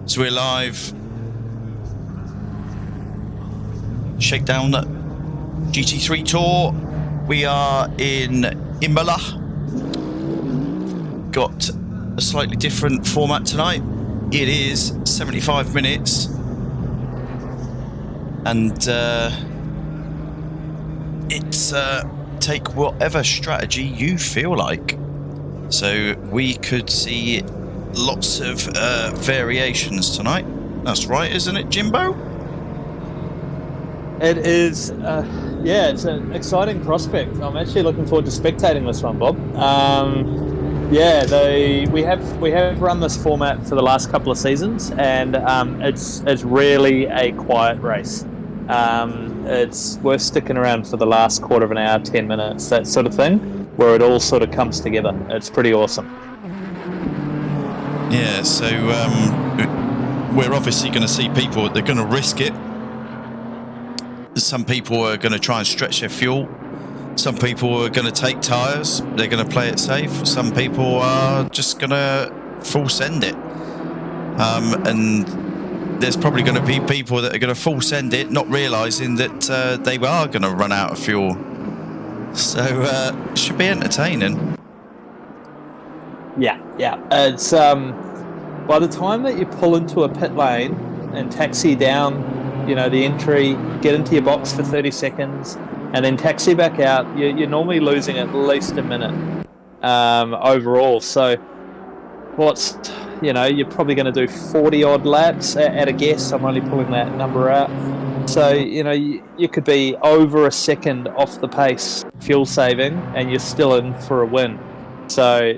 So we're live. Shakedown GT3 Tour. We are in Imola. Got a slightly different format tonight. It is 75 minutes. And it's take whatever strategy you feel like. So we could see lots of variations tonight. That's right, isn't it, Jimbo? It is, yeah, it's an exciting prospect. I'm actually looking forward to spectating this one, Bob. Yeah, we have run this format for the last couple of seasons, and it's really a quiet race. It's worth sticking around for the last quarter of an hour, 10 minutes, that sort of thing, where it all sort of comes together. It's pretty awesome. Yeah, so we're obviously going to see people, they're going to risk it. Some people are going to try and stretch their fuel. Some people are going to take tyres. They're going to play it safe. Some people are just going to full send it. And there's probably going to be people that are going to full send it, not realising that they are going to run out of fuel. So it should be entertaining. Yeah. It's by the time that you pull into a pit lane and taxi down, the entry, get into your box for 30 seconds, and then taxi back out, you're normally losing at least a minute overall. So you're probably going to do 40 odd laps at a guess. I'm only pulling that number out. So, you could be over a second off the pace fuel saving, and you're still in for a win. So,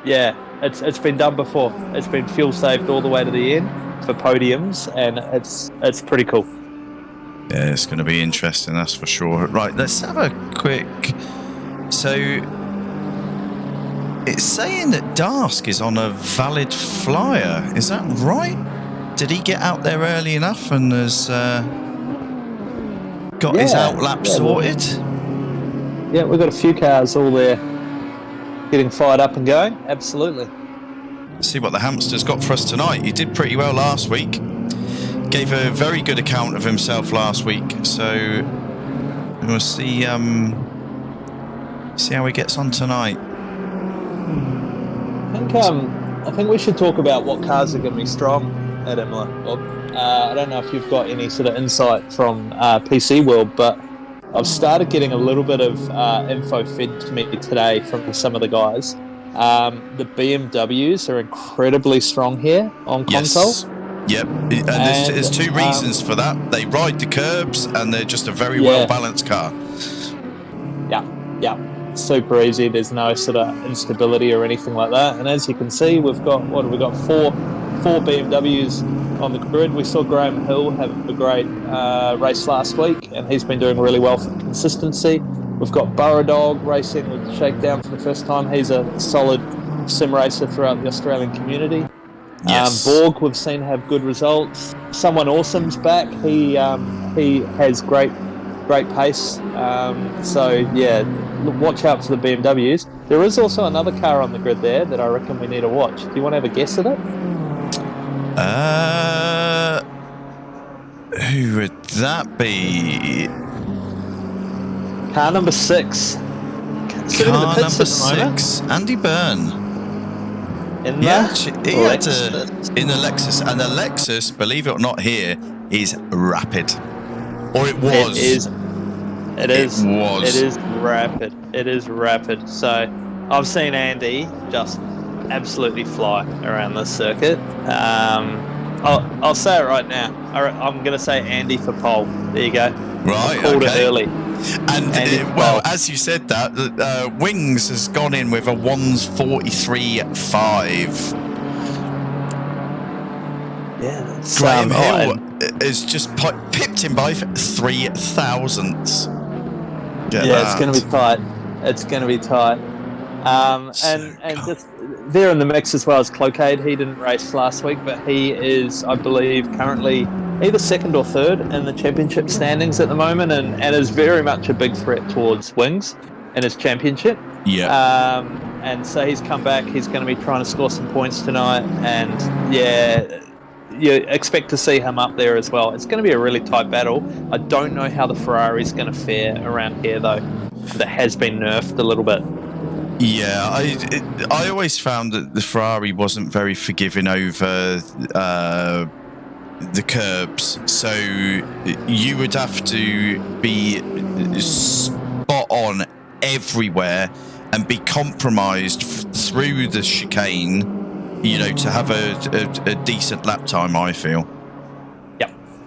yeah, it's been done before. It's been fuel saved all the way to the end for podiums, and it's pretty cool. Yeah, it's going to be interesting, that's for sure. Right, let's have a quick... So, it's saying that Darsk is on a valid flyer. Is that right? Did he get out there early enough and has got his outlap sorted? Yeah, we've got a few cars all there getting fired up and going. Absolutely. Let's see what the hamster's got for us tonight. He did pretty well last week. Gave a very good account of himself last week. So we'll see how he gets on tonight. I think we should talk about what cars are going to be strong at Imola, Bob. I don't know if you've got any sort of insight from PC World, but I've started getting a little bit of info fed to me today from some of the guys. The BMWs are incredibly strong here on console. Yes. Yep, and there's two reasons for that. They ride the curbs, and they're just a very well-balanced car. Yeah, super easy. There's no sort of instability or anything like that. And as you can see, we've got four BMWs on the grid. We saw Graham Hill have a great race last week, and he's been doing really well for consistency. We've got Burradog racing with Shakedown for the first time. He's a solid sim racer throughout the Australian community. Yes. Borg we've seen have good results. Someone Awesome's back. He has great pace. So yeah, watch out for the BMWs. There is also another car on the grid there that I reckon we need to watch. Do you want to have a guess at it? Who would that be? Car number 6. Car number 6. Andy Byrne. In the Lexus, and the Lexus, believe it or not, here is rapid, or it was. It is rapid. It is rapid. So I've seen Andy just absolutely fly around this circuit. I'll say it right now. I'm going to say Andy for pole. There you go. Right. I called it early. And as you said that, Wings has gone in with a 1:43.5. Yeah, Graham Hill has just pipped him by 3 thousandths. It's going to be tight. It's going to be tight. And just there in the mix as well as Cloquet. He didn't race last week, but he is, I believe, currently either second or third in the championship standings at the moment, and is very much a big threat towards Wings in his championship. Yeah. And so he's come back. He's going to be trying to score some points tonight. And yeah, you expect to see him up there as well. It's going to be a really tight battle. I don't know how the Ferrari's going to fare around here, though. That has been nerfed a little bit. Yeah, I always found that the Ferrari wasn't very forgiving over the curbs, so you would have to be spot on everywhere and be compromised through the chicane, you know, to have a decent lap time, I feel.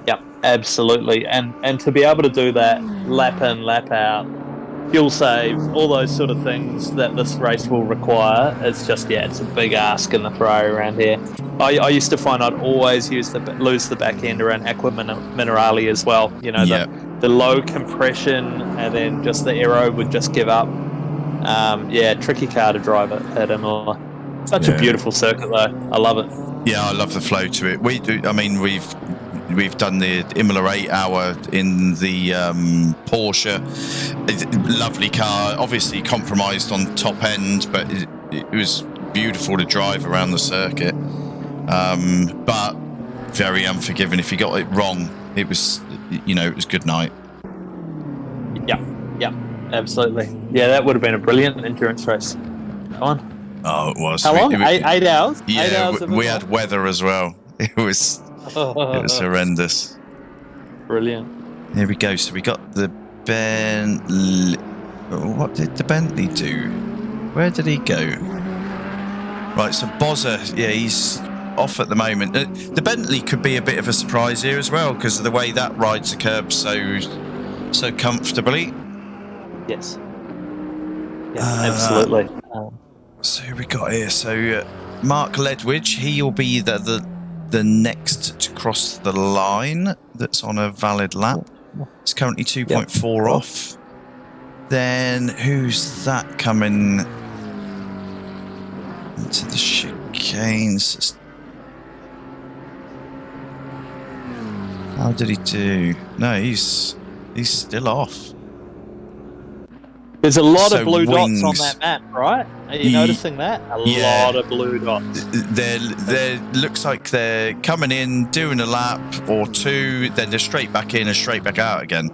Yep, absolutely. And to be able to do that lap in, lap out, fuel save, all those sort of things that this race will require, it's just, it's a big ask in the Ferrari around here. I used to find I'd always lose the back end around Aqua Minerale as well. You know, the low compression and then just the aero would just give up. Tricky car to drive at Imola. Such a beautiful circuit, though. I love it. Yeah, I love the flow to it. We've done the Imola 8 hour in the Porsche. Lovely car, obviously compromised on top end, but it was beautiful to drive around the circuit. But very unforgiving if you got it wrong. It was, it was good night. Yeah, absolutely. Yeah, that would have been a brilliant endurance race. Come on. Oh, it was. How long? 8 hours? Yeah, 8 hours we had weather as well. It was horrendous. Brilliant. Here we go. So we got the Bentley. What did the Bentley do? Where did he go? Right, so Bozza, he's off at the moment. The Bentley could be a bit of a surprise here as well because of the way that rides the curb so comfortably. Yes. Yeah, absolutely. So who we got here? So Mark Ledwidge, he'll be the next to cross the line that's on a valid lap. It's currently 2.4 off. Then who's that coming into the chicanes? How did he do? No, he's still off. There's a lot of blue dots on that map, right? Are you noticing that? A lot of blue dots. There looks like they're coming in, doing a lap or two, then they're straight back in and straight back out again.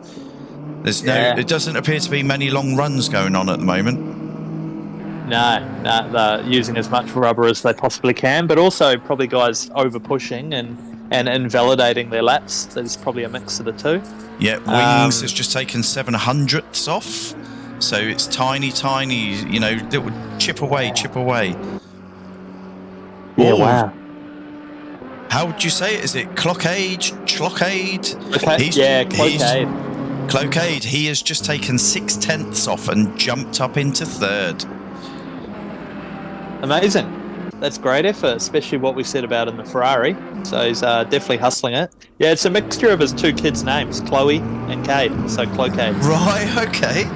There's it doesn't appear to be many long runs going on at the moment. No, they're using as much rubber as they possibly can, but also probably guys over pushing and invalidating their laps. There's probably a mix of the two. Yeah, Wings has just taken 7/100ths off. So it's tiny, it would chip away. Yeah, wow. How would you say it? Is it Clockade? Clockade. He has just taken 6/10ths off and jumped up into third. Amazing. That's great effort, especially what we said about in the Ferrari. So he's definitely hustling it. Yeah, it's a mixture of his two kids' names, Chloe and Cade. So Clockade. Right, okay.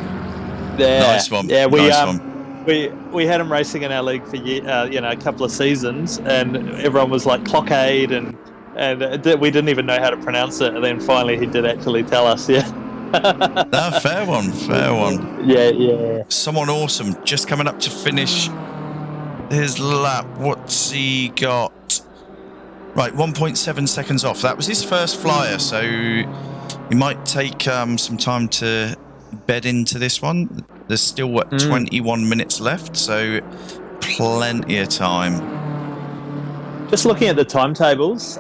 Yeah, nice one. Yeah, we had him racing in our league for a couple of seasons, and everyone was like Clockade, and we didn't even know how to pronounce it, and then finally he did actually tell us. Yeah. Fair one. Yeah. Someone awesome just coming up to finish his lap. What's he got? Right, 1.7 seconds off. That was his first flyer, so he might take some time to bed into this one. There's still 21 minutes left, so plenty of time. Just looking at the timetables,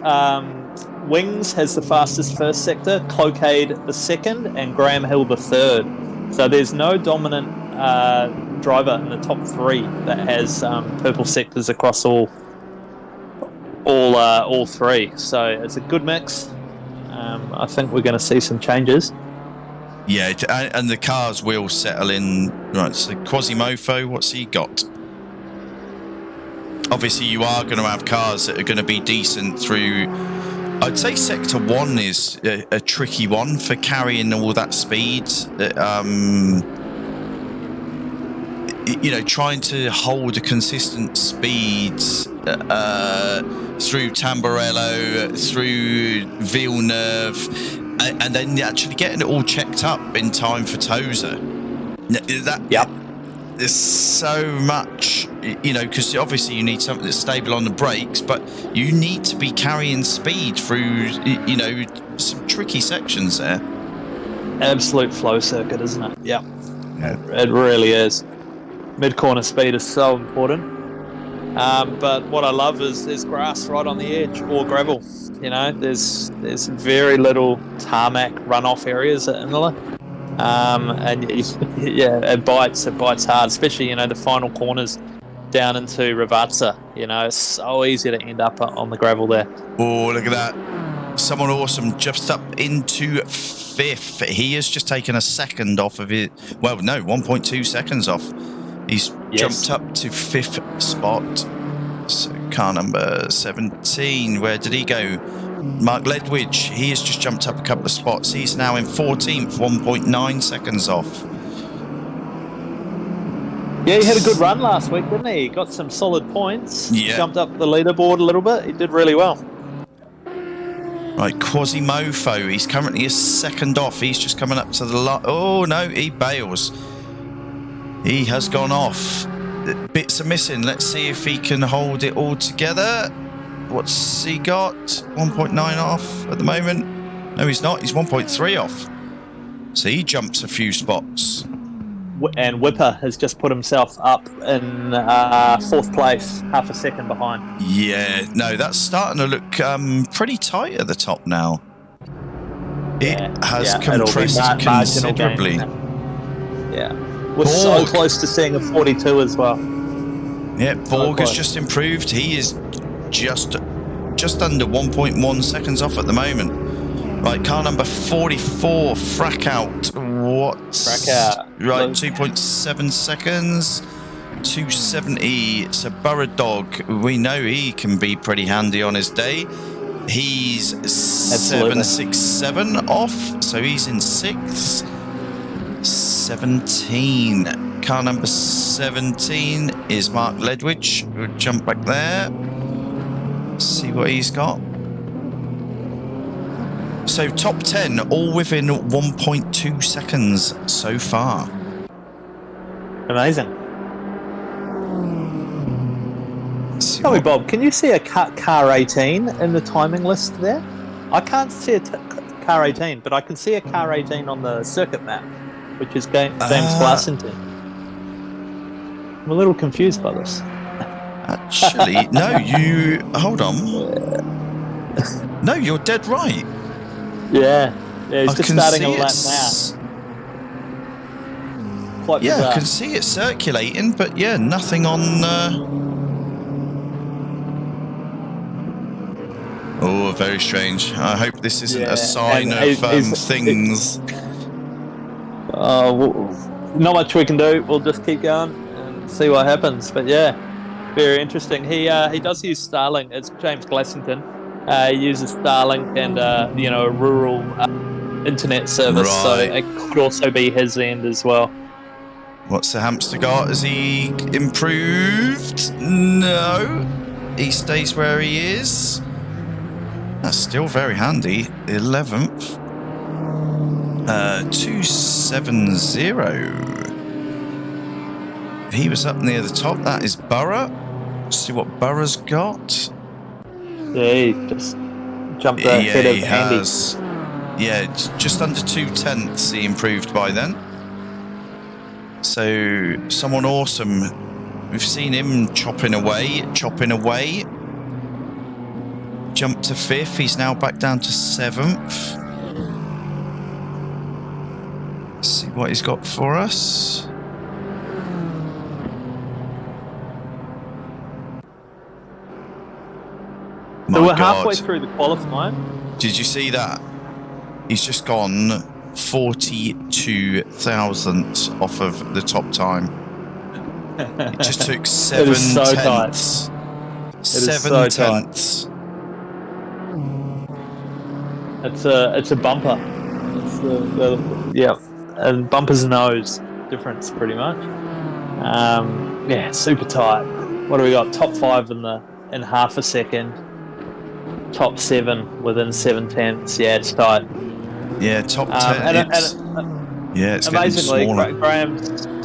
Wings has the fastest first sector, Clockade the second, and Graham Hill the third. So there's no dominant driver in the top three that has purple sectors across all three. So it's a good mix. I think we're going to see some changes. Yeah, and the cars will settle in. Right, so Quasimofo, what's he got? Obviously, you are going to have cars that are going to be decent through. I'd say Sector 1 is a tricky one for carrying all that speed. Trying to hold a consistent speed through Tamburello, through Villeneuve, and then actually getting it all checked up in time for Toza. there's so much, you know, because obviously you need something that's stable on the brakes, but you need to be carrying speed through, you know, some tricky sections there. Absolute flow circuit, isn't it? Yeah. It really is. Mid-corner speed is so important. But what I love is there's grass right on the edge, or gravel. You know, there's very little tarmac runoff areas at Imola. And yeah, it bites hard, especially, you know, the final corners down into Ravazza. You know, it's so easy to end up on the gravel there. Oh, look at that. Someone awesome just up into 5th. He has just taken a second off of it. Well, no, 1.2 seconds off. He's jumped up to 5th spot. So car number 17, where did he go? Mark Ledwidge, he has just jumped up a couple of spots. He's now in 14th, 1.9 seconds off. Yeah, he had a good run last week, didn't he? He got some solid points. Yeah. Jumped up the leaderboard a little bit. He did really well. Right, Quasimofo, he's currently a second off. He's just coming up to the oh no, he bails. He has gone off. Bits are missing. Let's see if he can hold it all together. What's he got? 1.9 off at the moment. No, he's not. He's 1.3 off. So he jumps a few spots. And Whipper has just put himself up in 4th place, half a second behind. Yeah, no, that's starting to look pretty tight at the top now. It has compressed considerably. Yeah, we're so close to seeing a 42 as well. Yeah, Borg has just improved. He is just under 1.1 seconds off at the moment. Right, car number 44, Frackout. Frackout. Right, 2.7 seconds. 270. So Burrow Dog, we know he can be pretty handy on his day. He's 767 off, so he's in 6th. 17. Car number 17 is Mark Ledwidge. We'll jump back there. See what he's got. So top 10, all within 1.2 seconds so far. Amazing. Tell me, Bob, can you see a car 18 in the timing list there? I can't see a car 18, but I can see a car 18 on the circuit map, which is James Glassington. I'm a little confused by this. Actually, no, you... Hold on. No, you're dead right. Yeah, he's just starting a lap now. Quite bizarre. I can see it circulating, but yeah, nothing on... Oh, very strange. I hope this isn't a sign of things. Not much we can do. We'll just keep going and see what happens. But yeah, very interesting. He does use Starlink. It's James Glassington. He uses Starlink and a rural internet service, so it could also be his end as well. What's the hamster got? Has he improved? No, he stays where he is. That's still very handy. 11th. 270. He was up near the top. That is Burrow. Let's see what Burrow's got. Yeah, he just jumped ahead of Andy. Has. Yeah, just under 2/10 he improved by then. So, someone awesome. We've seen him chopping away. Jumped to 5th. He's now back down to 7th. Let's see what he's got for us. So we're halfway through the qualifying. Did you see that? He's just gone 42 thousandths off of the top time. It just took 7 tenths. 7 tenths. It's a bumper. And bumper's nose difference pretty much. Super tight. What do we got? Top 5 in half a second. Top 7 within 7 tenths. Yeah, it's tight. Yeah, top 10. It's amazingly, getting smaller.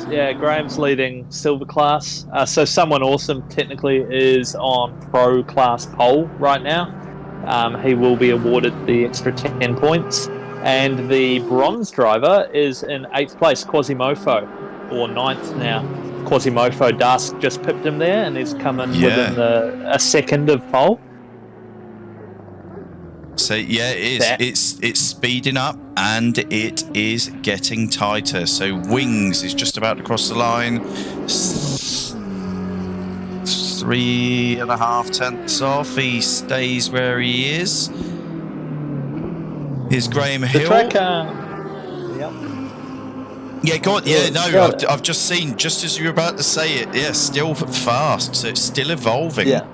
Graham's leading silver class. So someone awesome technically is on pro class pole right now. He will be awarded the extra 10 points. And the bronze driver is in 8th place, Quasimofo, or 9th now. Quasimofo, Dask just pipped him there, and he's come in within a second of pole. So yeah, it's speeding up, and it is getting tighter. So Wings is just about to cross the line. 3.5 tenths off. He stays where he is. Here's Graham Hill. The track, Yeah, go on. Yeah, no, I've just seen, just as you were about to say it, yeah, still fast, so it's still evolving. Yeah.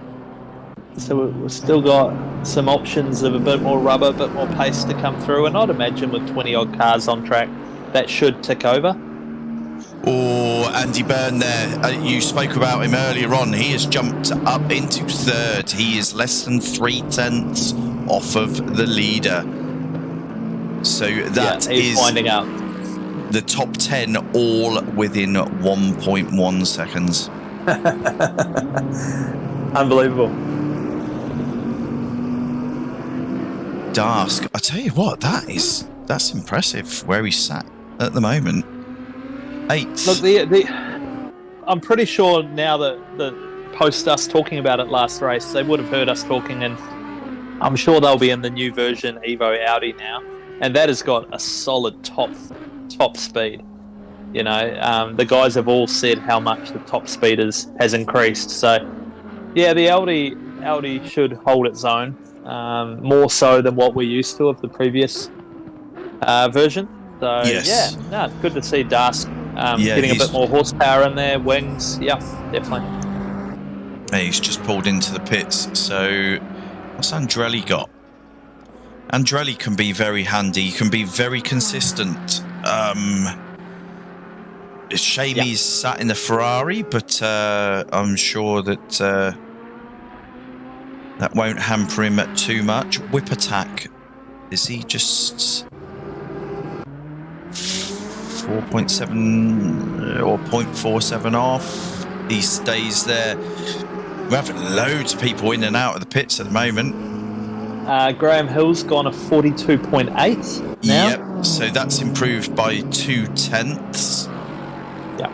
So we've still got some options of a bit more rubber, a bit more pace to come through, and I'd imagine with 20-odd cars on track, that should tick over. Oh, Andy Byrne there. You spoke about him earlier on. He has jumped up into 3rd. He is less than 3 tenths off of the leader. So that is winding up. The top 10 all within 1.1 seconds. Unbelievable. Dask, I tell you what, that's impressive where he's sat at the moment. 8th. Look, I'm pretty sure now that post us talking about it last race, they would have heard us talking, and I'm sure they'll be in the new version Evo Audi now, and that has got a solid top speed. You know, the guys have all said how much the top speed has increased. So, yeah, the Audi should hold its own, more so than what we're used to of the previous version. So, it's good to see Dask getting a bit more horsepower in there. Wings, yeah, definitely. He's just pulled into the pits. So, what's Andrelli got? Andrelli can be very handy. He can be very consistent. It's a shame he's sat in the Ferrari, but I'm sure that that won't hamper him too much. Whip attack. Is he just 4.7 or 0.47 off? He stays there. We're having loads of people in and out of the pits at the moment. Graham Hill's gone a 42.8 now. Yep, so that's improved by 2 tenths. Yeah.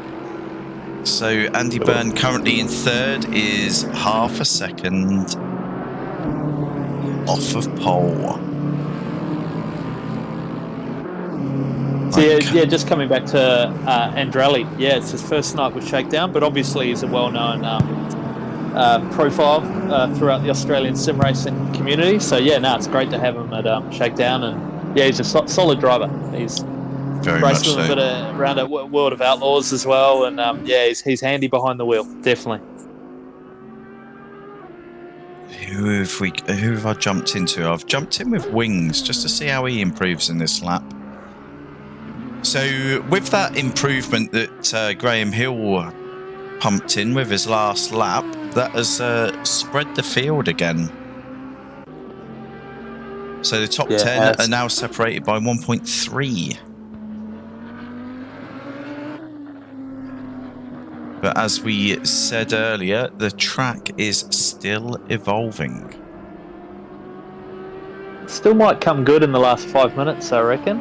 So Andy Byrne currently in 3rd is half a second off of pole. So just coming back to Andrelli. Yeah, it's his first night with Shakedown, but obviously he's a well-known profile throughout the Australian sim racing community. So it's great to have him at Shakedown, and he's a solid driver. He's very raced much with so. a bit around at World of Outlaws as well, and he's handy behind the wheel, definitely. Who have I jumped into? I've jumped in with Wings just to see how he improves in this lap. So with that improvement that Graham Hill pumped in with his last lap, that has spread the field again. So the top 10 are now separated by 1.3. But as we said earlier, the track is still evolving. Still might come good in the last 5 minutes, I reckon.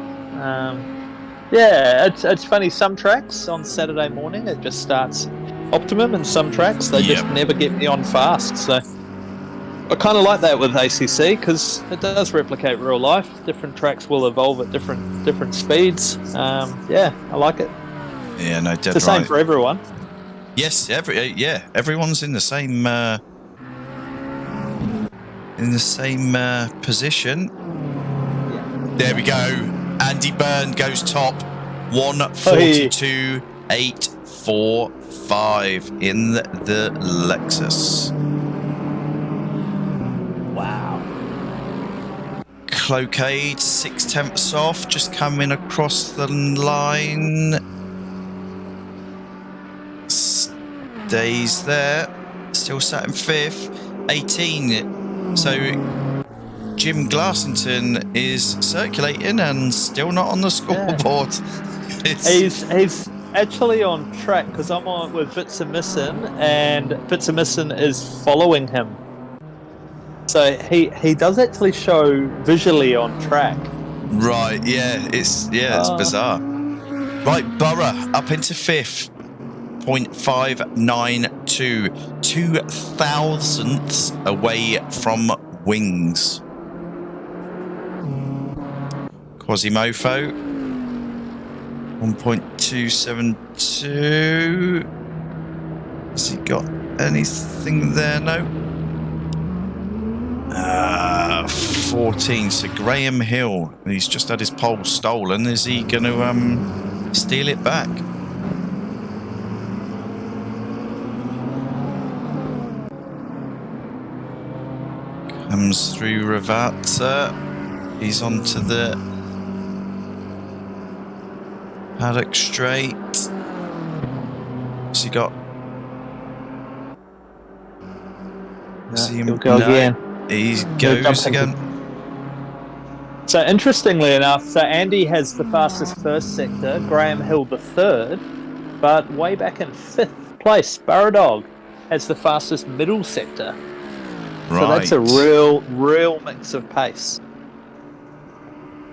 It's funny. Some tracks on Saturday morning it just starts optimum, and some tracks they just never get me on fast. So I kind of like that with ACC because it does replicate real life. Different tracks will evolve at different speeds. I like it. Yeah, no, dead it's the same for everyone. Yes, everyone's in the same position. There we go. Andy Byrne goes top. 1:42.845 in the Lexus. Wow. Cloquet 6 tenths off, just coming across the line. Stays there, still sat in 5th. 18. So Jim Glassington is circulating and still not on the scoreboard. He's actually on track because I'm on with Vitsamison, and Vitsamison is following him. So he does actually show visually on track. Right, yeah, it's bizarre. Right, Borough up into 5th. 0.592, 2,000ths away from Wings. Quasimofo 1.272. Has he got anything there? No. 14. So Graham Hill, he's just had his pole stolen. Is he going to steal it back? Comes through Ravata. He's onto the paddock straight. What's he got? He'll go again. He goes again. So interestingly enough, so Andy has the fastest first sector, Graham Hill the third, but way back in 5th place, Burradog has the fastest middle sector. Right. So that's a real mix of pace.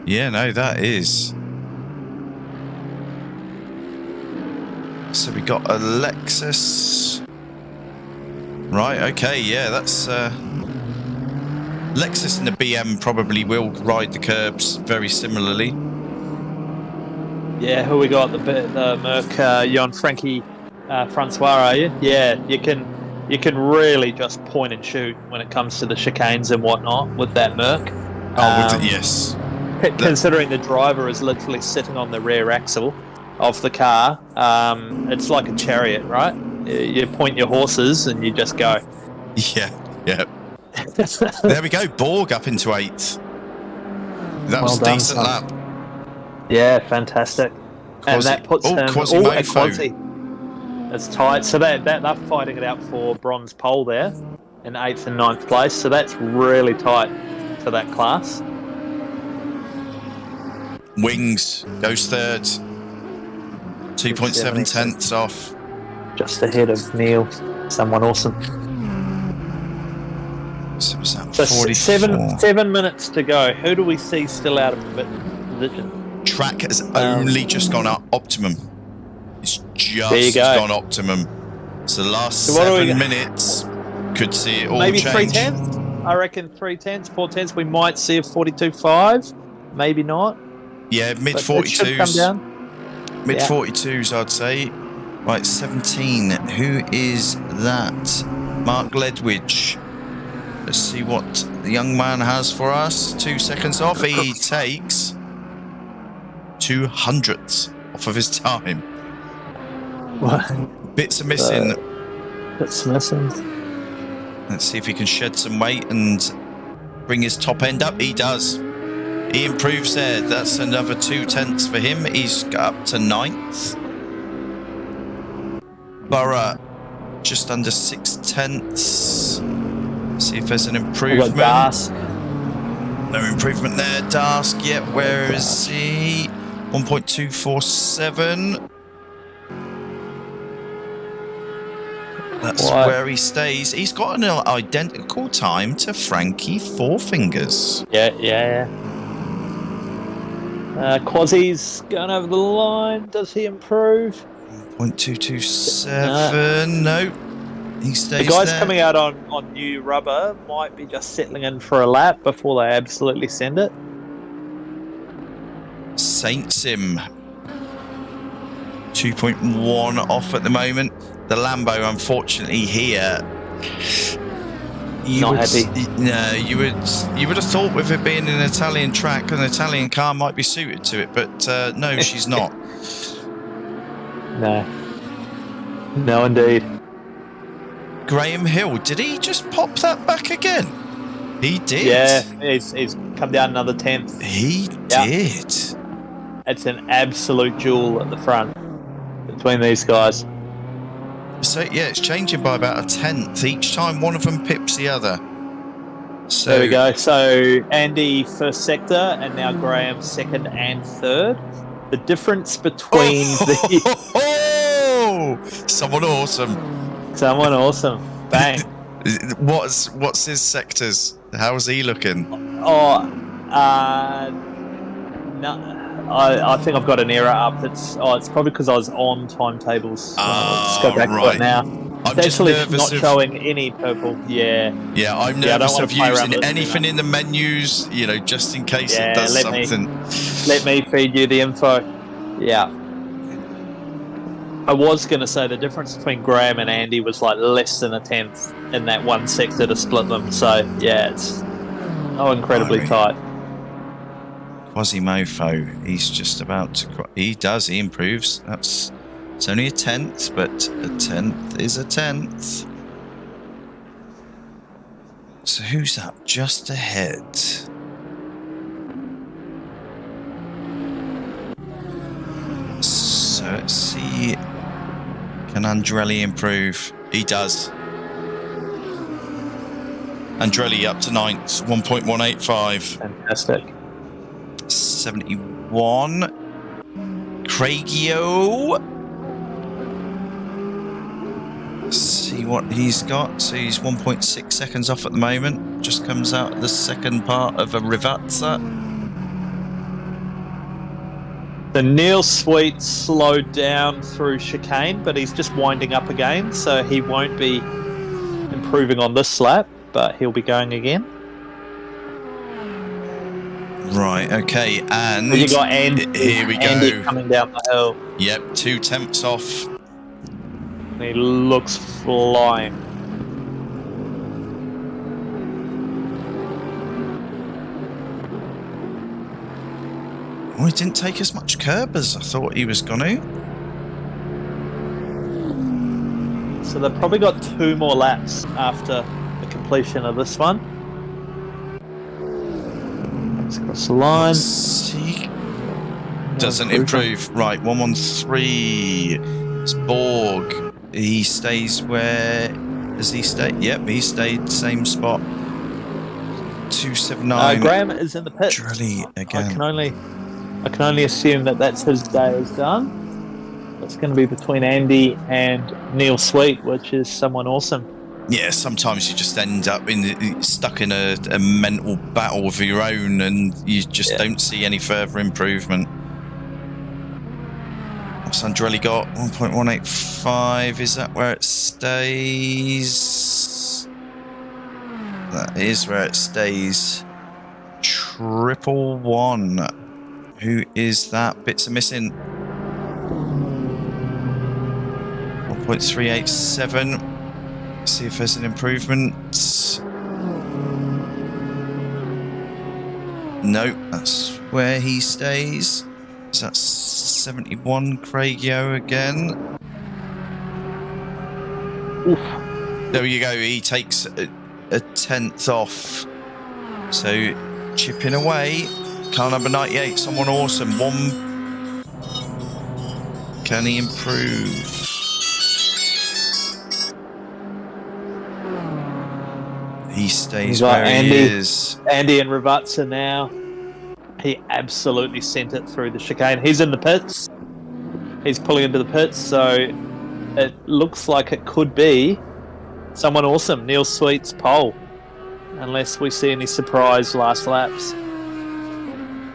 Yeah, no, that is. So we got a Lexus. Right, okay, yeah, that's... Lexus and the BM probably will ride the curbs very similarly. Yeah, who we got? The Merc, Jon Frankie Francois, are you? Yeah, you can really just point and shoot when it comes to the chicanes and whatnot with that Merc. Yes. Considering the driver is literally sitting on the rear axle of the car, it's like a chariot, right? You point your horses and you just go. Yeah. There we go. Borg up into 8th. That was a decent lap. Yeah, fantastic. And that puts him Quasimofo. It's tight. So they're fighting it out for bronze pole there in 8th and 9th place. So that's really tight for that class. Wings goes 3rd. 2.7 tenths off. Just ahead of Neil. Someone awesome. So was that 7 minutes to go. Who do we see still out of position? Track has only just gone up optimum. It's just gone optimum. So the last 7 minutes could see it all maybe change. 3/10. I reckon 3/10, 4/10. We might see a 42.5. Maybe not. Yeah, mid 42s. Mid 42s, I'd say. Right, 17. Who is that? Mark Ledwidge. Let's see what the young man has for us. 2 seconds off. He takes 200ths off of his time. What? Bits are missing. Bits missing. Let's see if he can shed some weight and bring his top end up. He does. He improves there. That's another 2 tenths for him. He's got up to 9th. Borough just under 6 tenths. See if there's an improvement. No improvement there. Dask, yeah, where is he? 1.247. That's where he stays. He's got an identical time to Frankie Fourfingers. Yeah. Quasi's going over the line. Does he improve? 0.227. No. He stays the guys there. Coming out on new rubber might be just settling in for a lap before they absolutely send it. Saint Sim 2.1 off at the moment. The Lambo, unfortunately, here. Not happy. No, you would have thought with it being an Italian track, an Italian car might be suited to it, but no, she's not. No, indeed. Graham Hill, did he just pop that back again? He did. Yeah, he's come down another 10th. He did. It's an absolute duel at the front between these guys. So yeah, it's changing by about a 10th each time one of them pips the other. So there we go. So Andy first sector, and now Graham second and third. The difference between someone awesome. Someone awesome. Bang. What's his sectors? How's he looking? No. I think I've got an error up. It's probably because I was on timetables. Let's go back to it now. I'm just nervous not showing any purple. Yeah. Yeah, I'm nervous of using anything in the menus, just in case it does something. Let me feed you the info. Yeah. I was going to say the difference between Graham and Andy was like less than a tenth in that one sector to split them. So, yeah, it's incredibly tight. Quasimodo, he's just about to... He improves. It's only a tenth, but a tenth is a tenth. So who's up just ahead? So let's see... Can Andrelli improve? He does. Andrelli up to 9th, 1.185. Fantastic. 71. Craigio. Let's see what he's got. So he's 1.6 seconds off at the moment. Just comes out the second part of a Rivazza. The Neil Sweet slowed down through chicane, but he's just winding up again, so he won't be improving on this lap, but he'll be going again. Right, okay, and you got Andy. Here we go. Andy coming down the hill. Yep, 2 tenths off. He looks flying. Oh, he didn't take as much curb as I thought he was going to. So they've probably got 2 more laps after the completion of this one. Let's cross the line. See. Doesn't improve. Right, 113. It's Borg. He stays where... Does he stay? Yep, he stayed same spot. 279. Graham is in the pit. Drelly again. I can only assume that that's his day is done. It's going to be between Andy and Neil Sweet, which is someone awesome. Yeah, sometimes you just end up stuck in a mental battle of your own, and you just don't see any further improvement. What's Andrelli got? 1.185. Is that where it stays? That is where it stays. 111. Who is that? Bits are missing. 1.387. See if there's an improvement. No, that's where he stays. So that's 71. Craigio again. Oof. There you go. He takes a tenth off. So chipping away. Car number 98, someone awesome. Can he improve? He stays where he is. Andy and Rivazza now. He absolutely sent it through the chicane. He's in the pits. He's pulling into the pits, so it looks like it could be someone awesome. Neil Sweet's pole. Unless we see any surprise last laps.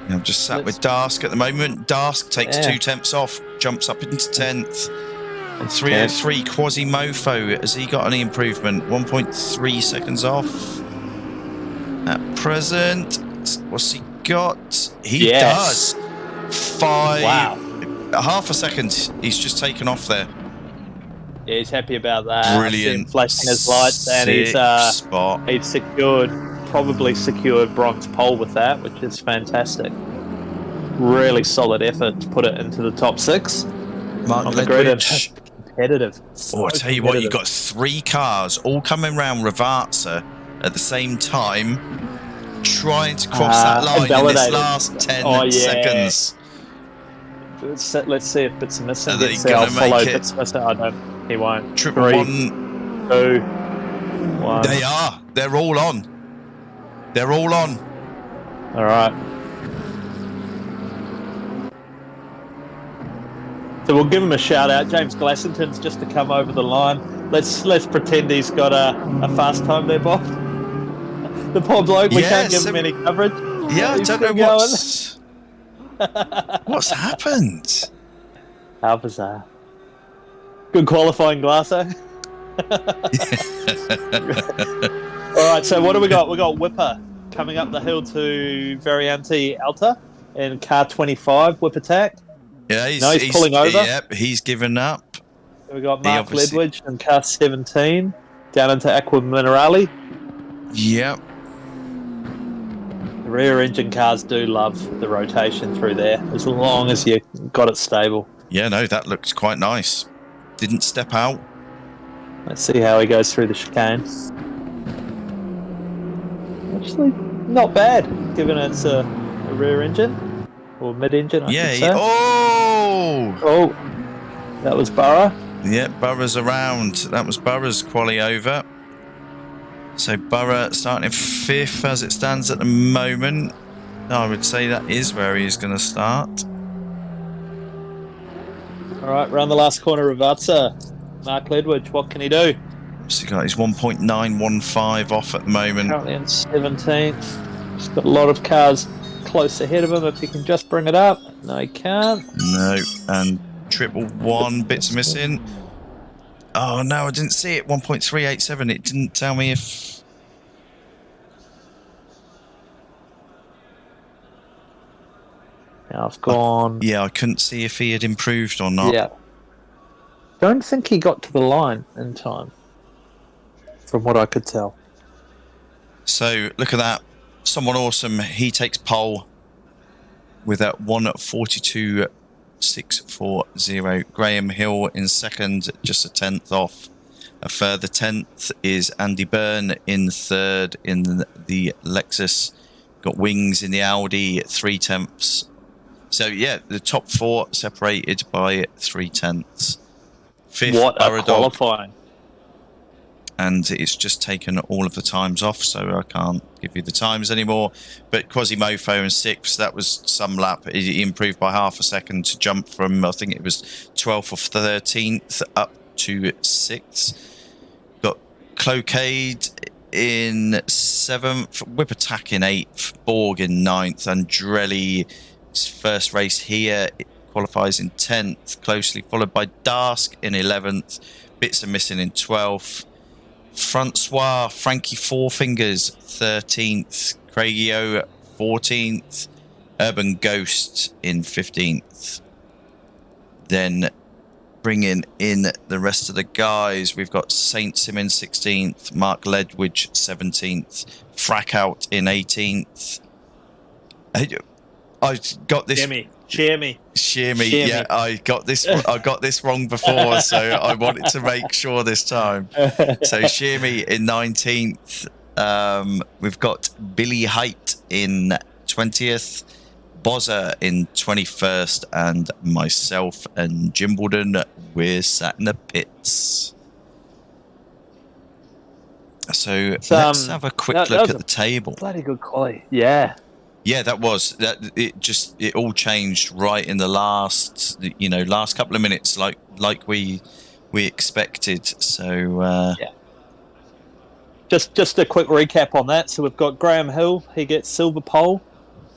I'm just sat with Dask at the moment. Dask takes 2 tenths off, jumps up into 10th. And 303 Quasimodo. Has he got any improvement? 1.3 seconds off at present. What's he got? He does. 5. Wow. Half a second. He's just taken off there. Yeah, he's happy about that. Brilliant. Flashing his lights, and he's probably secured bronze pole with that, which is fantastic. Really solid effort to put it into the top 6. Mark on the grid. Competitive. I tell you what, you got 3 cars all coming round Rivazza at the same time, trying to cross that line in this last 10 seconds. Let's see if Bits Missing gets there. I'll follow Bits Missing. I don't. He won't. 3, 2, 1. They are. They're all on. They're all on. All right. So we'll give him a shout out. James Glassington's just to come over the line. Let's pretend he's got a fast time there, Bob. The poor bloke, we can't give him any coverage. Yeah, I don't know what's happened. How bizarre. Good qualifying, Glasso. All right, so what do we got? We got Whipper coming up the hill to Variante Alta in car 25, Whip Attack. Yeah, he's pulling over. Yep, he's given up. We got Mark Ledwidge in car 17 down into Aqua Minerale. Yep. The rear engine cars do love the rotation through there, as long as you got it stable. Yeah, no, that looks quite nice. Didn't step out. Let's see how he goes through the chicane. Actually, not bad, given it's a rear engine or mid-engine. I should say. Oh, that was Burrow. Yeah, Burrow's around. That was Burrow's quali over. So Burrow starting in 5th as it stands at the moment. I would say that is where he is going to start. All right, around the last corner of Vatsa. Mark Ledwidge, what can he do? So he's 1.915 off at the moment. Currently in 17th. He's got a lot of cars close ahead of him if he can just bring it up. No, he can't. No, and 111 bits missing. Oh no, I didn't see it. 1.387. It didn't tell me if. Now I've gone. Yeah, I couldn't see if he had improved or not. Yeah. Don't think he got to the line in time, from what I could tell. So look at that. Someone awesome. He takes pole with a 1:42.640. Graham Hill in second, just a 10th off. A further 10th is Andy Byrne in third in the Lexus. Got Wings in the Audi, 3/10. So yeah, the top 4 separated by 3/10. 5th, what a qualifying. And it's just taken all of the times off, so I can't give you the times anymore. But Quasimofo in 6th, that was some lap. He improved by half a second to jump from, I think it was 12th or 13th up to 6th. Got Clocade in 7th, Whip Attack in 8th, Borg in 9th, Andrelli's first race here qualifies in 10th, closely followed by Dask in 11th, Bits are missing in 12th. Francois, Frankie Four Fingers, 13th. Craigio, 14th. Urban Ghost in 15th. Then bringing in the rest of the guys, we've got Saint Simon 16th. Mark Ledwidge, 17th. Frackout in 18th. I got this. Shear me. Yeah, I got this wrong before, so I wanted to make sure this time. So Shear me in 19th. We've got Billy Height in 20th, Bozza in 21st, and myself and Jimbledon, we're sat in the pits. So let's have a quick look at the table. Bloody good quality. Yeah. Yeah, that it all changed right in the last couple of minutes, like we expected. So yeah. Just a quick recap on that. So we've got Graham Hill, he gets silver pole.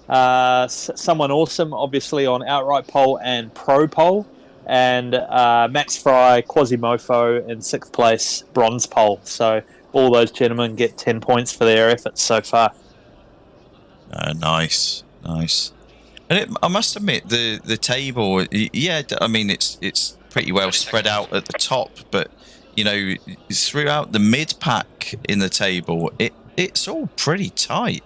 Someone awesome, obviously on outright pole and pro pole, and Max Fry, Quasimofo in 6th place, bronze pole. So all those gentlemen get 10 points for their efforts so far. Nice. And I must admit, the table, yeah, I mean, it's pretty well spread out at the top, but, throughout the mid-pack in the table, it's all pretty tight.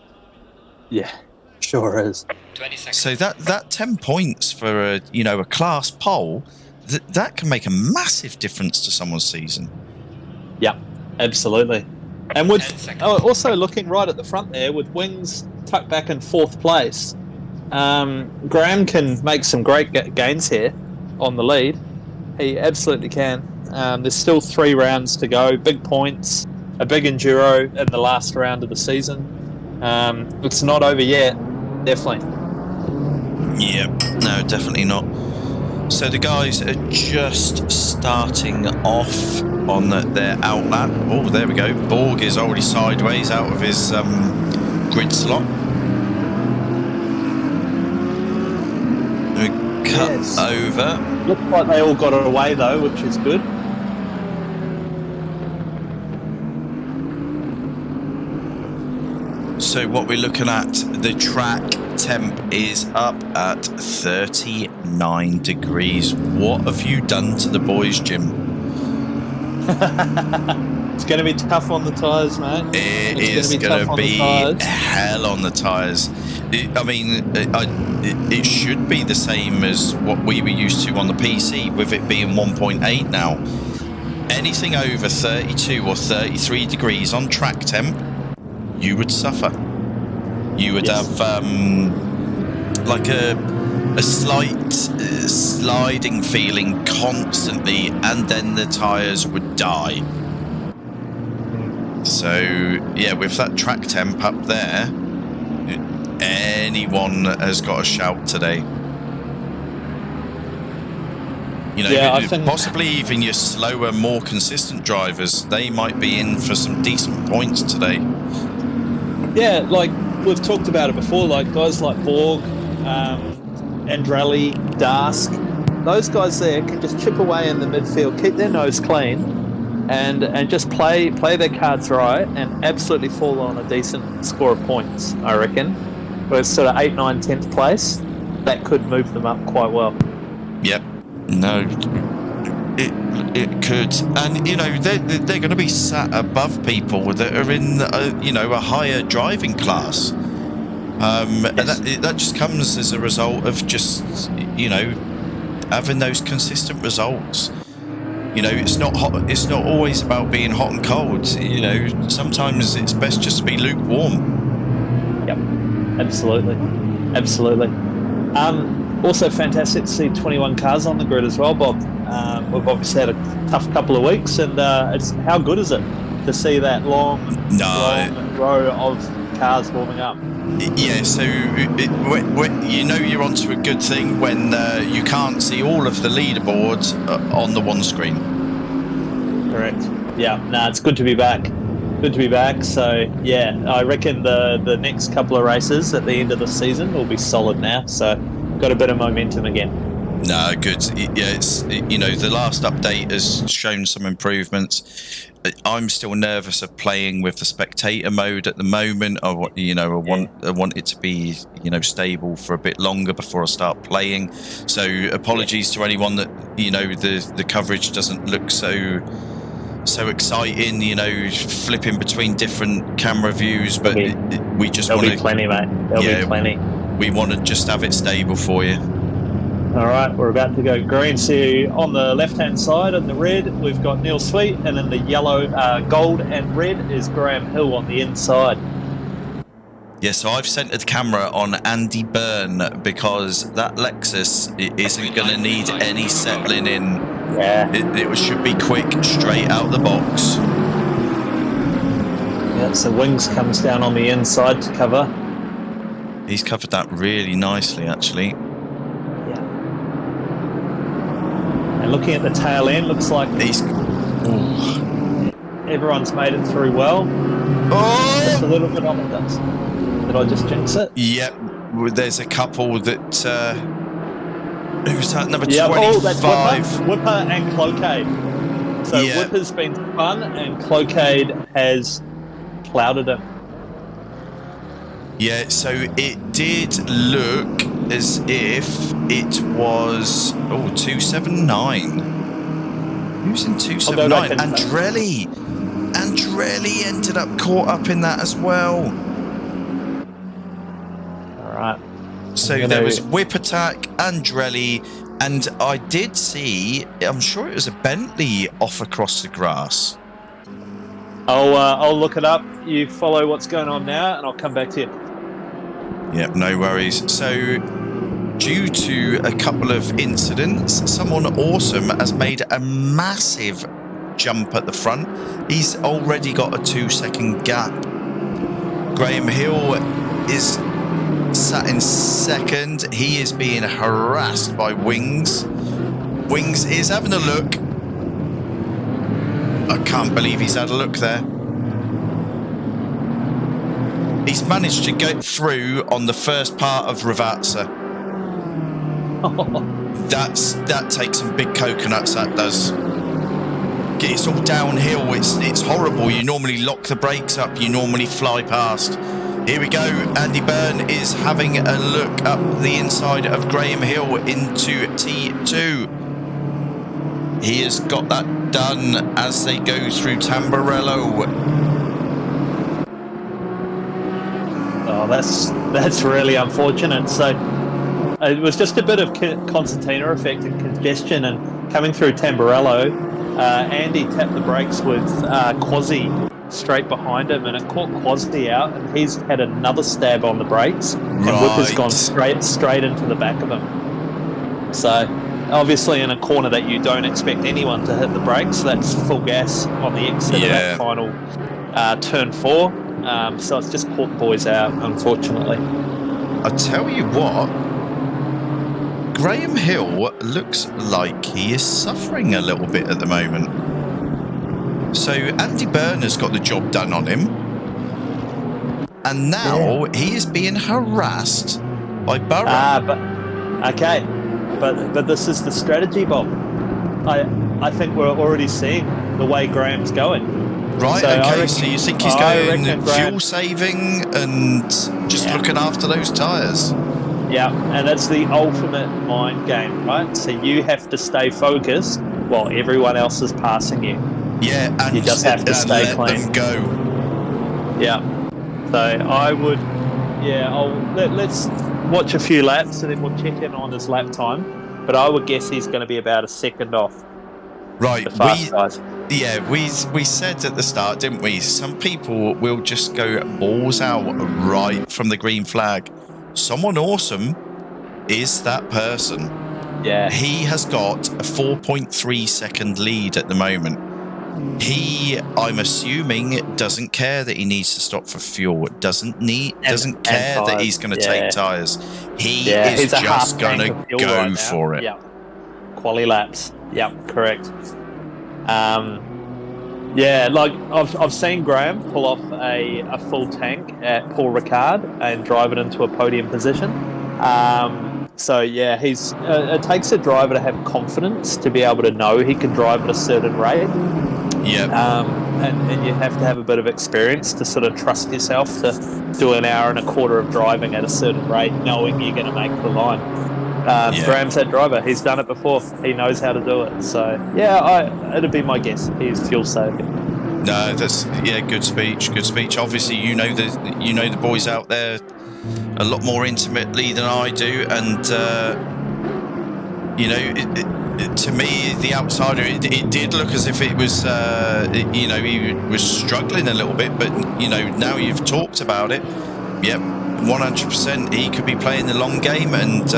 Yeah, sure is. 20 seconds. So that 10 points for a class pole, that can make a massive difference to someone's season. Yeah, absolutely. And with also looking right at the front there, with Wings tucked back in 4th place, Graham can make some great gains here on the lead. He absolutely can. There's still 3 rounds to go, big points, a big enduro in the last round of the season. It's not over yet, definitely. Yeah, no, definitely not. So the guys are just starting off on their outlap. Oh, there we go. Borg is already sideways out of his grid slot. We cut over. Looks like they all got it away though, which is good. So what we're looking at, the track temp is up at 39 degrees. What have you done to the boys, Jim? It's going to be tough on the tyres, mate. It's going to be hell on the tyres. It should be the same as what we were used to on the PC, with it being 1.8 now. Anything over 32 or 33 degrees on track temp, you would suffer. You would have like a slight sliding feeling constantly, and then the tyres would die. So yeah, with that track temp up there, anyone has got a shout today. You know, I think possibly even your slower, more consistent drivers, they might be in for some decent points today. Yeah, like we've talked about it before, like guys like Borg, Andrelli, Dask, those guys there can just chip away in the midfield, keep their nose clean, and just play their cards right, and absolutely fall on a decent score of points, I reckon. Where it's sort of 8th, 9th, 10th place, that could move them up quite well. Yep. No. It could, and you know they're going to be sat above people that are in a higher driving class, and that just comes as a result of just having those consistent results. You know, it's not always about being hot and cold. You know, sometimes it's best just to be lukewarm. Yep, absolutely. Also fantastic to see 21 cars on the grid as well, Bob. We've obviously had a tough couple of weeks, and how good is it to see that long row of cars warming up? Yeah, so when you're onto a good thing when you can't see all of the leaderboards on the one screen. Correct. Yeah, it's good to be back. So yeah, I reckon the next couple of races at the end of the season will be solid now. So got a bit of momentum again. No, good. Yeah, it's the last update has shown some improvements. I'm still nervous of playing with the spectator mode at the moment. I want it to be stable for a bit longer before I start playing. So apologies to anyone that the coverage doesn't look so exciting. Flipping between different camera views, but we just want to. There'll be plenty, mate. There'll be plenty. We want to just have it stable for you. All right, we're about to go green. See, on the left-hand side in the red, we've got Neil Sweet, and then the yellow, gold and red is Graham Hill on the inside. Yeah, so I've centered the camera on Andy Byrne because that Lexus isn't going to need any settling in. Yeah. It should be quick, straight out the box. Yeah, so Wings comes down on the inside to cover. He's covered that really nicely, actually. And looking at the tail end, looks like everyone's made it through well. Oh! Just a little bit on it. Did I just jinx it? Yep. There's a couple that... who's that? Number 25. Oh, that's Whipper and Cloquet. So Whipper's been fun, and Cloquet has clouded him. Yeah, so it did look as if it was 279. Who's in 279? Andrelli ended up caught up in that as well. All right. So there was Whip Attack, Andrelli, and I did see, I'm sure it was a Bentley off across the grass. I'll look it up. You follow what's going on now, and I'll come back to you. Yep, no worries. So, due to a couple of incidents, someone awesome has made a massive jump at the front. He's already got a 2-second gap. Graham Hill is sat in second. He is being harassed by Wings. Wings is having a look. I can't believe he's had a look there. He's managed to get through on the first part of Ravazza. That takes some big coconuts, that does. It's all downhill, it's horrible. You normally lock the brakes up, you normally fly past. Here we go, Andy Byrne is having a look up the inside of Graham Hill into T2. He has got that done as they go through Tamburello. Oh, that's really unfortunate. So it was just a bit of concertina effect and congestion, and coming through Tamburello, Andy tapped the brakes with Quasi straight behind him, and it caught Quasi out, and he's had another stab on the brakes, and Whip has gone straight into the back of him. So obviously in a corner that you don't expect anyone to hit the brakes, that's full gas on the exit of that final turn 4. So it's just caught the boys out, unfortunately. I tell you what, Graham Hill looks like he is suffering a little bit at the moment. So Andy Byrne has got the job done on him, and now he is being harassed by Burrow. But this is the strategy, Bob. I think we're already seeing the way Graham's going. Right, so so you think he's going fuel saving and just looking after those tyres? Yeah, and that's the ultimate mind game, right? So you have to stay focused while everyone else is passing you. Yeah, and you just have to stay let clean. Them go. Yeah. So I would, let's watch a few laps and then we'll check in on his lap time. But I would guess he's going to be about a second off. Right. The fast guys. Yeah, we said at the start, didn't we? Some people will just go balls out right from the green flag. Someone awesome is that person. Yeah. He has got a 4.3 second lead at the moment. He, I'm assuming, doesn't care that he needs to stop for fuel. Doesn't care that he's going to take tyres. He is just going to go for it. Yeah. Quali laps. Yeah, correct. I've seen Graham pull off a full tank at Paul Ricard and drive it into a podium position. He's it takes a driver to have confidence to be able to know he can drive at a certain rate. Yeah. And you have to have a bit of experience to sort of trust yourself to do an hour and a quarter of driving at a certain rate, knowing you're going to make the line. Graham's that driver. He's done it before. He knows how to do it. So it'd be my guess. He's fuel saving. No, that's good speech. Good speech. Obviously, you know the boys out there a lot more intimately than I do, and to me, the outsider, it did look as if it was, he was struggling a little bit, but now you've talked about it. Yep. 100%, he could be playing the long game, and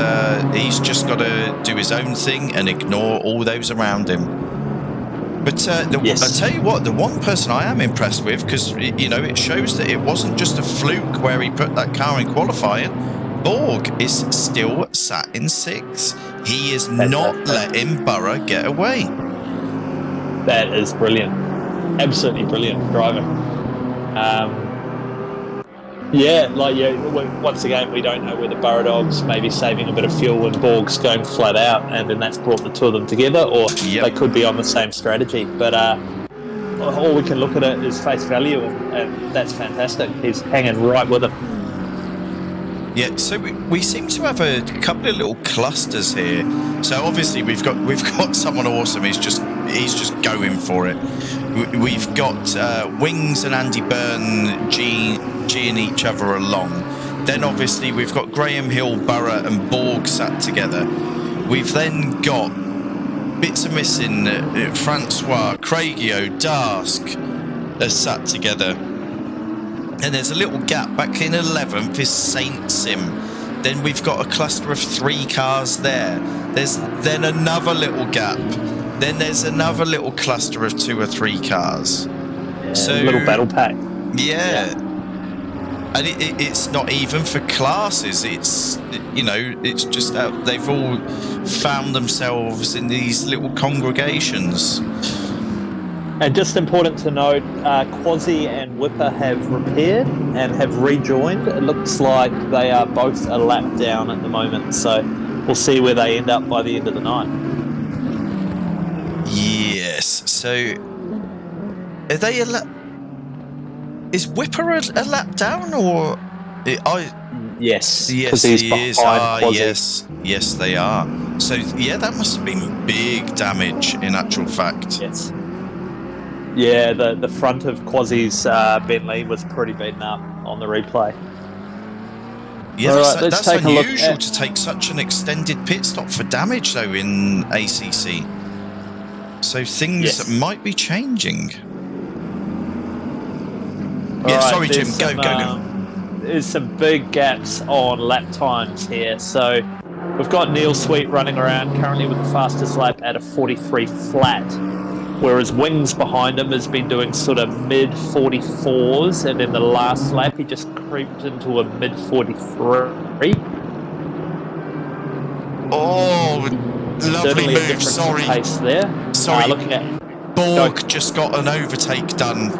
he's just got to do his own thing and ignore all those around him. But I tell you what, the one person I am impressed with, because it shows that it wasn't just a fluke where he put that car in qualifying. Borg is still sat in 6th. He is not letting Burrow get away. That is brilliant, absolutely brilliant driving. Once again, we don't know whether Burrow Dog's maybe saving a bit of fuel and Borg's going flat out, and then that's brought the two of them together, or they could be on the same strategy. But all we can look at it is face value, and that's fantastic. He's hanging right with him. Yeah, so we seem to have a couple of little clusters here. So obviously we've got someone awesome. He's just going for it. We've got Wings and Andy Byrne G'ing each other along. Then obviously we've got Graham Hill, Burrow and Borg sat together. We've then got bits of missing Francois, Craigio, Dask are sat together. And there's a little gap. Back in 11th is Saint Sim. Then we've got a cluster of 3 cars there. There's then another little gap. Then there's another little cluster of 2 or 3 cars. So a little battle pack. Yeah. And it's not even for classes. It's, you know, it's just they've all found themselves in these little congregations. And just important to note, Quasi and Whipper have repaired and have rejoined. It looks like they are both a lap down at the moment, so we'll see where they end up by the end of the night. Yes, so are they a lap? Is Whipper a lap down, or Yes, yes, he is. Yes, they are. So yeah, that must have been big damage in actual fact. Yes. Yeah, the front of Quasi's Bentley was pretty beaten up on the replay. Yeah, that's unusual to take such an extended pit stop for damage, though, in ACC. So things might be changing. Yeah, right, sorry, Jim. Go. There's some big gaps on lap times here. So we've got Neil Sweet running around currently with the fastest lap at a 43 flat, whereas Wings behind him has been doing sort of mid 44s, and in the last lap he just creeped into a mid 43. Oh, lovely move. Sorry. Pace there. Sorry. Looking at Borg just got an overtake done.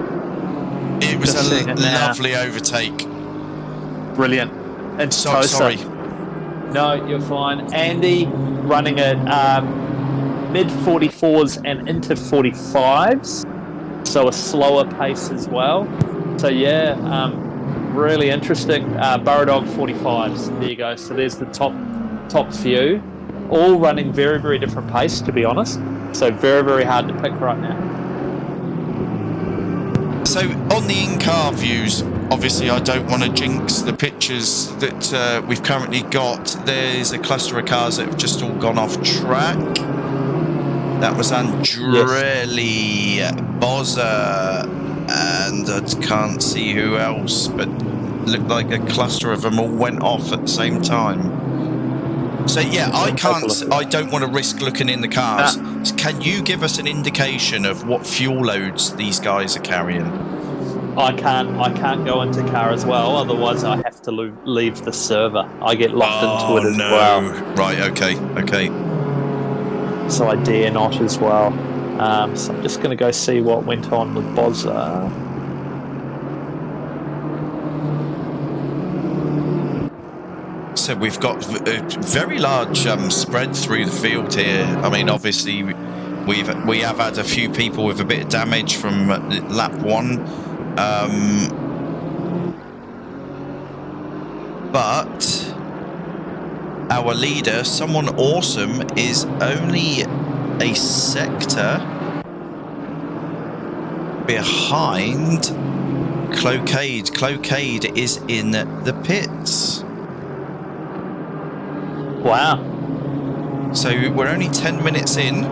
It was a lovely overtake. Brilliant. And sorry. No, you're fine. Andy running at mid 44s and into 45s, so a slower pace as well. So yeah, really interesting. Burradog 45s. There you go. So there's the top few, all running very, very different pace, to be honest. So very, very hard to pick right now. So on the in-car views, obviously I don't want to jinx the pictures that we've currently got. There's a cluster of cars that have just all gone off track. That was Andrelli, Bozza, and I can't see who else, but looked like a cluster of them all went off at the same time. So yeah, I don't want to risk looking in the cars. Can you give us an indication of what fuel loads these guys are carrying? I can't go into car as well, otherwise I have to leave the server. I get locked into it as well. Right, okay. So I dare not as well. So I'm just going to go see what went on with Bozza. So we've got a very large spread through the field here. I mean, obviously we have had a few people with a bit of damage from lap 1, but our leader, someone awesome, is only a sector behind Cloquet. Cloquet is in the pits. Wow. So we're only 10 minutes in,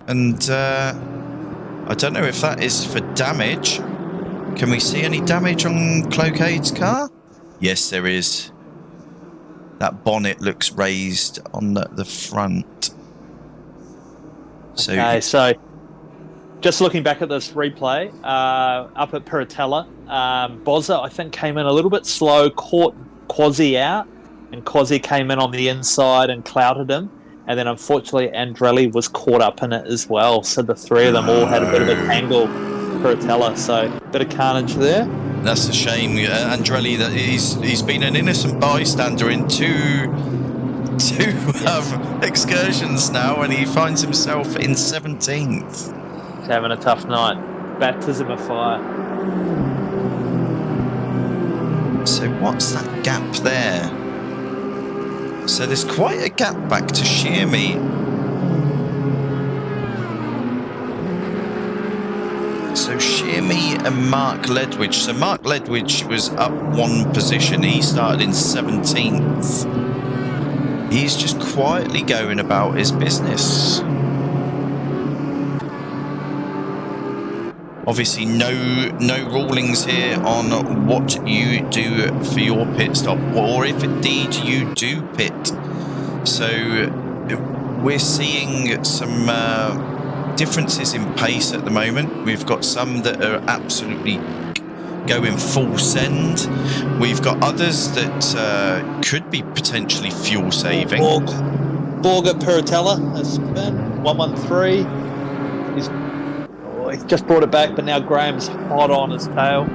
and I don't know if that is for damage. Can we see any damage on Cloquet's car? Yes, there is. That bonnet looks raised on the front. So, okay, so just looking back at this replay, up at Piratella, Bozza, I think, came in a little bit slow, caught Quasi out, and Quasi came in on the inside and clouted him. And then, unfortunately, Andrelli was caught up in it as well. So the three of them all had a bit of a tangle, Piratella. So a bit of carnage there. That's a shame. Andrelli, that he's been an innocent bystander in two excursions now, and he finds himself in 17th. He's having a tough night. Baptism of fire. So what's that gap there? So there's quite a gap back to Shearme. So Shearme and Mark Ledwidge. So Mark Ledwidge was up 1 position. He started in 17th. He's just quietly going about his business. Obviously, no rulings here on what you do for your pit stop, or if indeed you do pit. So we're seeing some differences in pace at the moment. We've got some that are absolutely going full send. We've got others that could be potentially fuel saving. Borga Piratella has been 113. He's just brought it back, but now Graham's hot on his tail.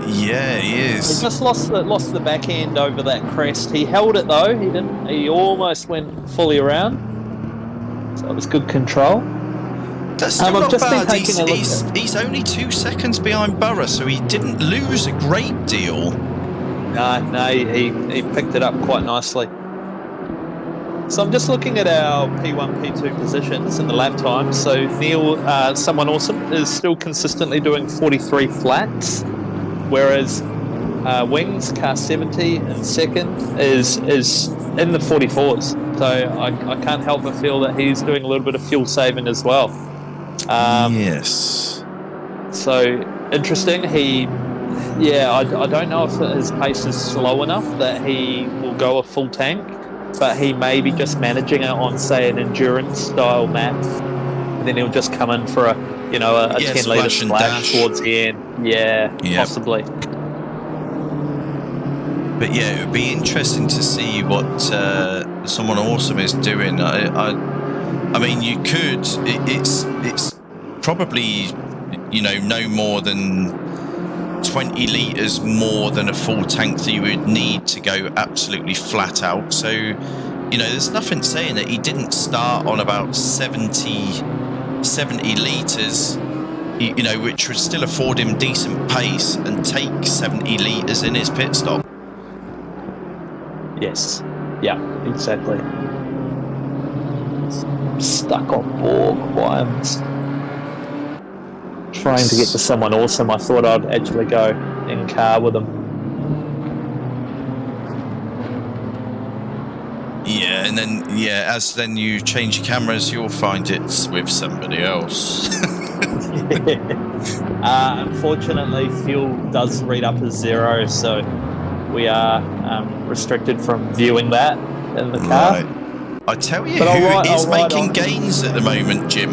Yeah, he is. He just lost the back end over that crest. He held it though. He didn't. He almost went fully around. So it was good control. That's still not bad. He's only 2 seconds behind Burrow, so he didn't lose a great deal. No, he picked it up quite nicely. So I'm just looking at our P1, P2 positions in the lap time. So Neil, someone awesome, is still consistently doing 43 flats, whereas Wings, car 70 in second, is in the 44s. So I can't help but feel that he's doing a little bit of fuel saving as well. Yes. So interesting. I don't know if his pace is slow enough that he will go a full tank, but he may be just managing it on, say, an endurance style map, and then he'll just come in for a 10-litre splash towards the end. Yeah, possibly. But yeah, it would be interesting to see what someone awesome is doing. I mean, you could. It's probably no more than 20 litres more than a full tank that you would need to go absolutely flat out. So, there's nothing saying that he didn't start on about 70 litres, which would still afford him decent pace and take 70 litres in his pit stop. Yes. Yeah, exactly. Stuck on Borg. Why I'm trying to get to someone awesome. I thought I'd actually go in car with him. Yeah, and then you change your cameras, you'll find it's with somebody else. Unfortunately, fuel does read up as 0, so we are restricted from viewing that in the car. Right. I tell you who is making gains at the moment, Jim.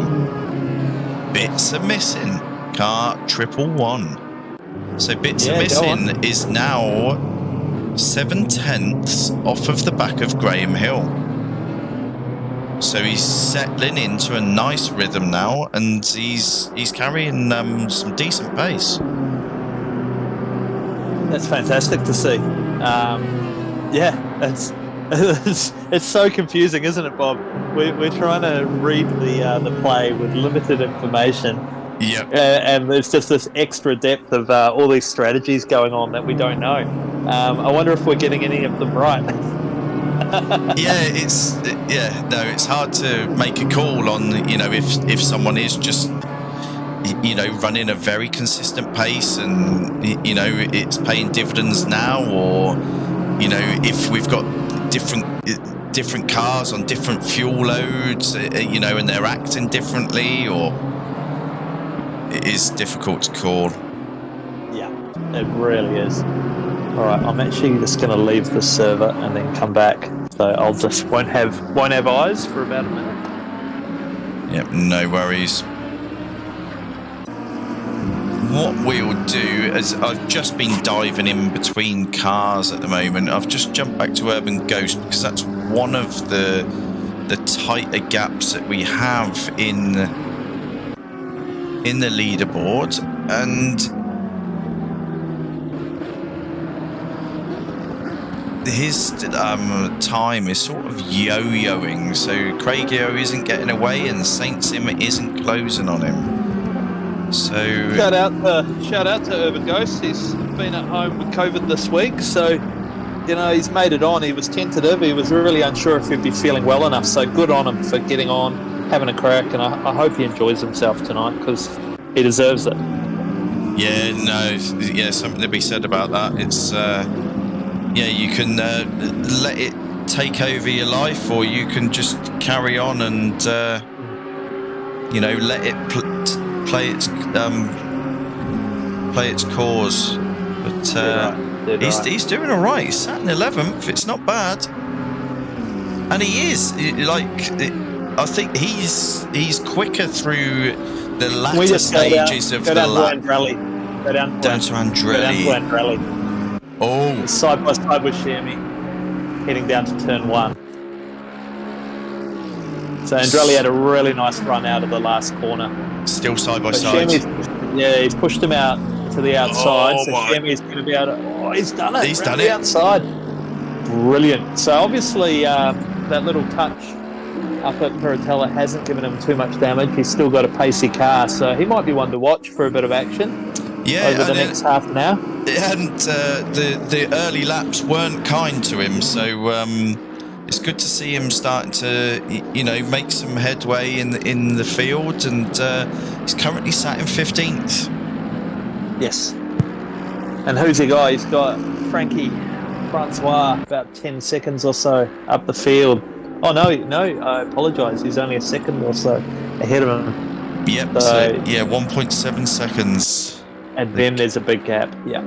Bits are missing. Car 111. So Bits are missing is now 7/10 off of the back of Graham Hill. So he's settling into a nice rhythm now, and he's carrying some decent pace. That's fantastic to see. It's so confusing, isn't it, Bob? We're trying to read the play with limited information. Yeah. And there's just this extra depth of all these strategies going on that we don't know. I wonder if we're getting any of them right. It's hard to make a call on, if someone is just, running a very consistent pace and, it's paying dividends now, or, if we've got different cars on different fuel loads, and they're acting differently, or it is difficult to call. Yeah, it really is. All right, I'm actually just going to leave the server and then come back. So I'll just won't have eyes for about a minute. Yep, no worries. What we'll do is, I've just been diving in between cars at the moment. I've just jumped back to Urban Ghost because that's one of the tighter gaps that we have in the leaderboard, and his time is sort of yo-yoing. So Craigio isn't getting away, and Saint Sim isn't closing on him. So shout out to Urban Ghost. He's been at home with COVID this week, so he's made it on. He was tentative. He was really unsure if he'd be feeling well enough. So good on him for getting on, having a crack, and I hope he enjoys himself tonight because he deserves it. Something to be said about that. It's you can let it take over your life, or you can just carry on and let it play its cause. But he's doing all right. He's sat in 11th. It's not bad, and he is I think he's quicker through the latter stages of the lap. Go down to Andrelli. Oh. Side by side with Shermy, heading down to turn 1. So Andrelli had a really nice run out of the last corner. Still side by side. He's pushed him out to the outside. So Shermy's going to be able to... Oh, he's done it. He's done it. Outside. Brilliant. So obviously that little touch up at Piratella hasn't given him too much damage. He's still got a pacey car, so he might be one to watch for a bit of action over the next half an hour. And the early laps weren't kind to him, so it's good to see him starting to make some headway in the field, and he's currently sat in 15th. Yes. And who's he got? He's got Francois about 10 seconds or so up the field. Oh, no, I apologise. He's only a second or so ahead of him. Yep, so 1.7 seconds. And then there's a big gap. Yeah.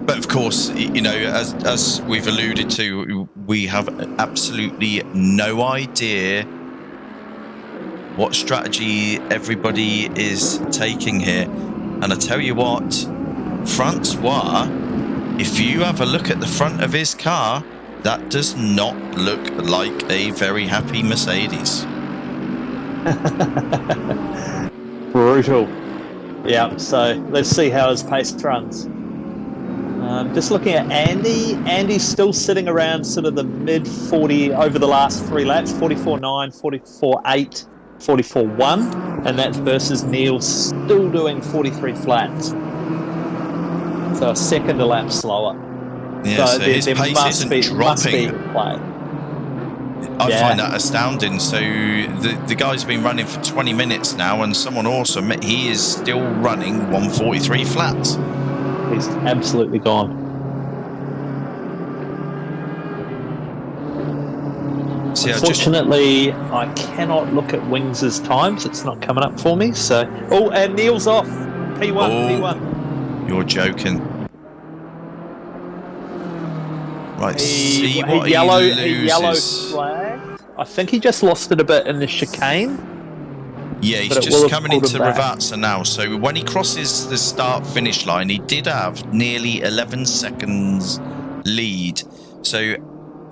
But of course, as we've alluded to, we have absolutely no idea what strategy everybody is taking here. And I tell you what, Francois, if you have a look at the front of his car, that does not look like a very happy Mercedes. Brutal. Yeah, so let's see how his pace runs. Just looking at Andy. Andy's still sitting around sort of the mid-40 over the last 3 laps, 44.9, 44.8, 44.1, and that's versus Neil still doing 43 flats. So a second a lap slower. Yeah, so his pace isn't dropping. I find that astounding. So the guy's been running for 20 minutes now, and someone awesome, he is still running 143 flats. He's absolutely gone. So unfortunately, I cannot look at Wings' times. It's not coming up for me. So, and Neil's off. P1. You're joking. Right, see what he yellow flag. I think he just lost it a bit in the chicane. Yeah, he's just coming into Ravazza now. So when he crosses the start-finish line, he did have nearly 11 seconds lead. So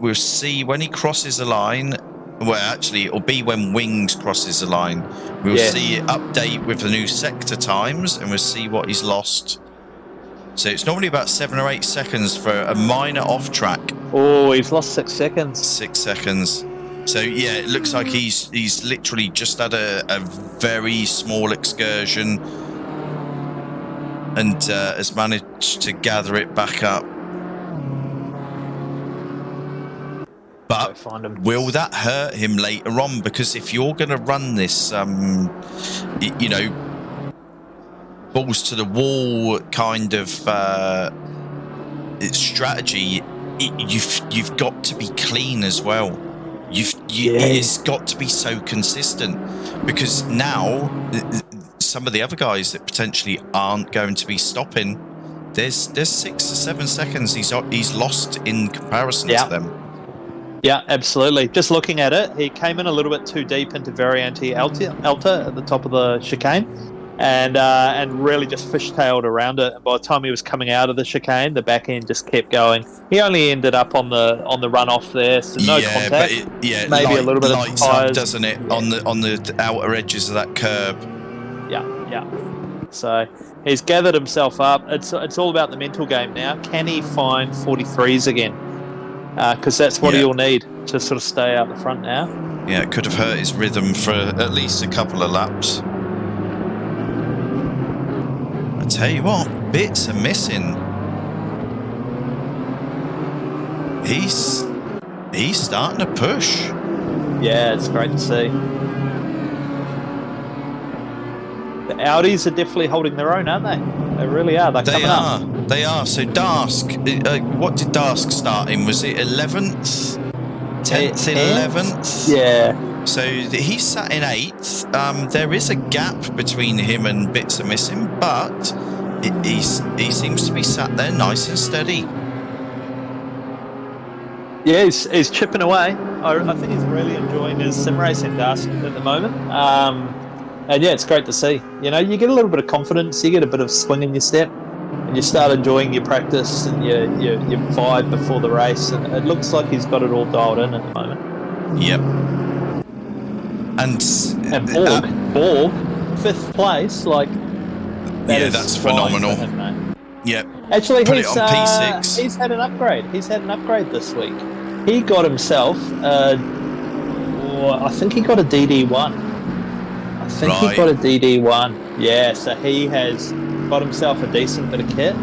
we'll see when he crosses the line. Well, actually, it'll be when Wings crosses the line. We'll see it update with the new sector times, and we'll see what he's lost. So it's normally about 7 or 8 seconds for a minor off-track. Oh, he's lost 6 seconds. 6 seconds. So yeah, it looks like he's literally just had a very small excursion and has managed to gather it back up. But will that hurt him later on? Because if you're going to run this, balls to the wall kind of strategy, you've got to be clean as well. It's got to be so consistent, because now some of the other guys that potentially aren't going to be stopping, there's 6 or 7 seconds he's lost in comparison to them. Yeah, absolutely. Just looking at it, he came in a little bit too deep into Variante Alta at the top of the chicane, and really just fishtailed around it. And by the time he was coming out of the chicane, the back end just kept going. He only ended up on the runoff there, so no contact. But maybe a little bit of tires, doesn't it? Yeah. On the outer edges of that curb. Yeah. So he's gathered himself up. It's all about the mental game now. Can he find 43s again? Because that's what he'll need to sort of stay out the front now. Yeah, it could have hurt his rhythm for at least a couple of laps. I tell you what, bits are missing. He's starting to push. Yeah, it's great to see. The Audis are definitely holding their own, aren't they? They really are. They're coming up. They are. So Darsk, what did Darsk start in? Was it 11th? 10th, 11th? Yeah. So he's sat in 8th. There is a gap between him and Bits are missing, but he seems to be sat there nice and steady. Yeah, he's chipping away. I think he's really enjoying his sim racing, Darsk, at the moment. And yeah, it's great to see. You know, you get a little bit of confidence, you get a bit of swing in your step, and you start enjoying your practice and your vibe before the race. And it looks like he's got it all dialed in at the moment. Yep. And Borg, 5th place, like that's phenomenal. Him, mate. Yep. Actually, Put it on P6. He's had an upgrade. He's had an upgrade this week. He got himself, I think he got a DD1. He got a DD1. Yeah, so he has got himself a decent bit of kit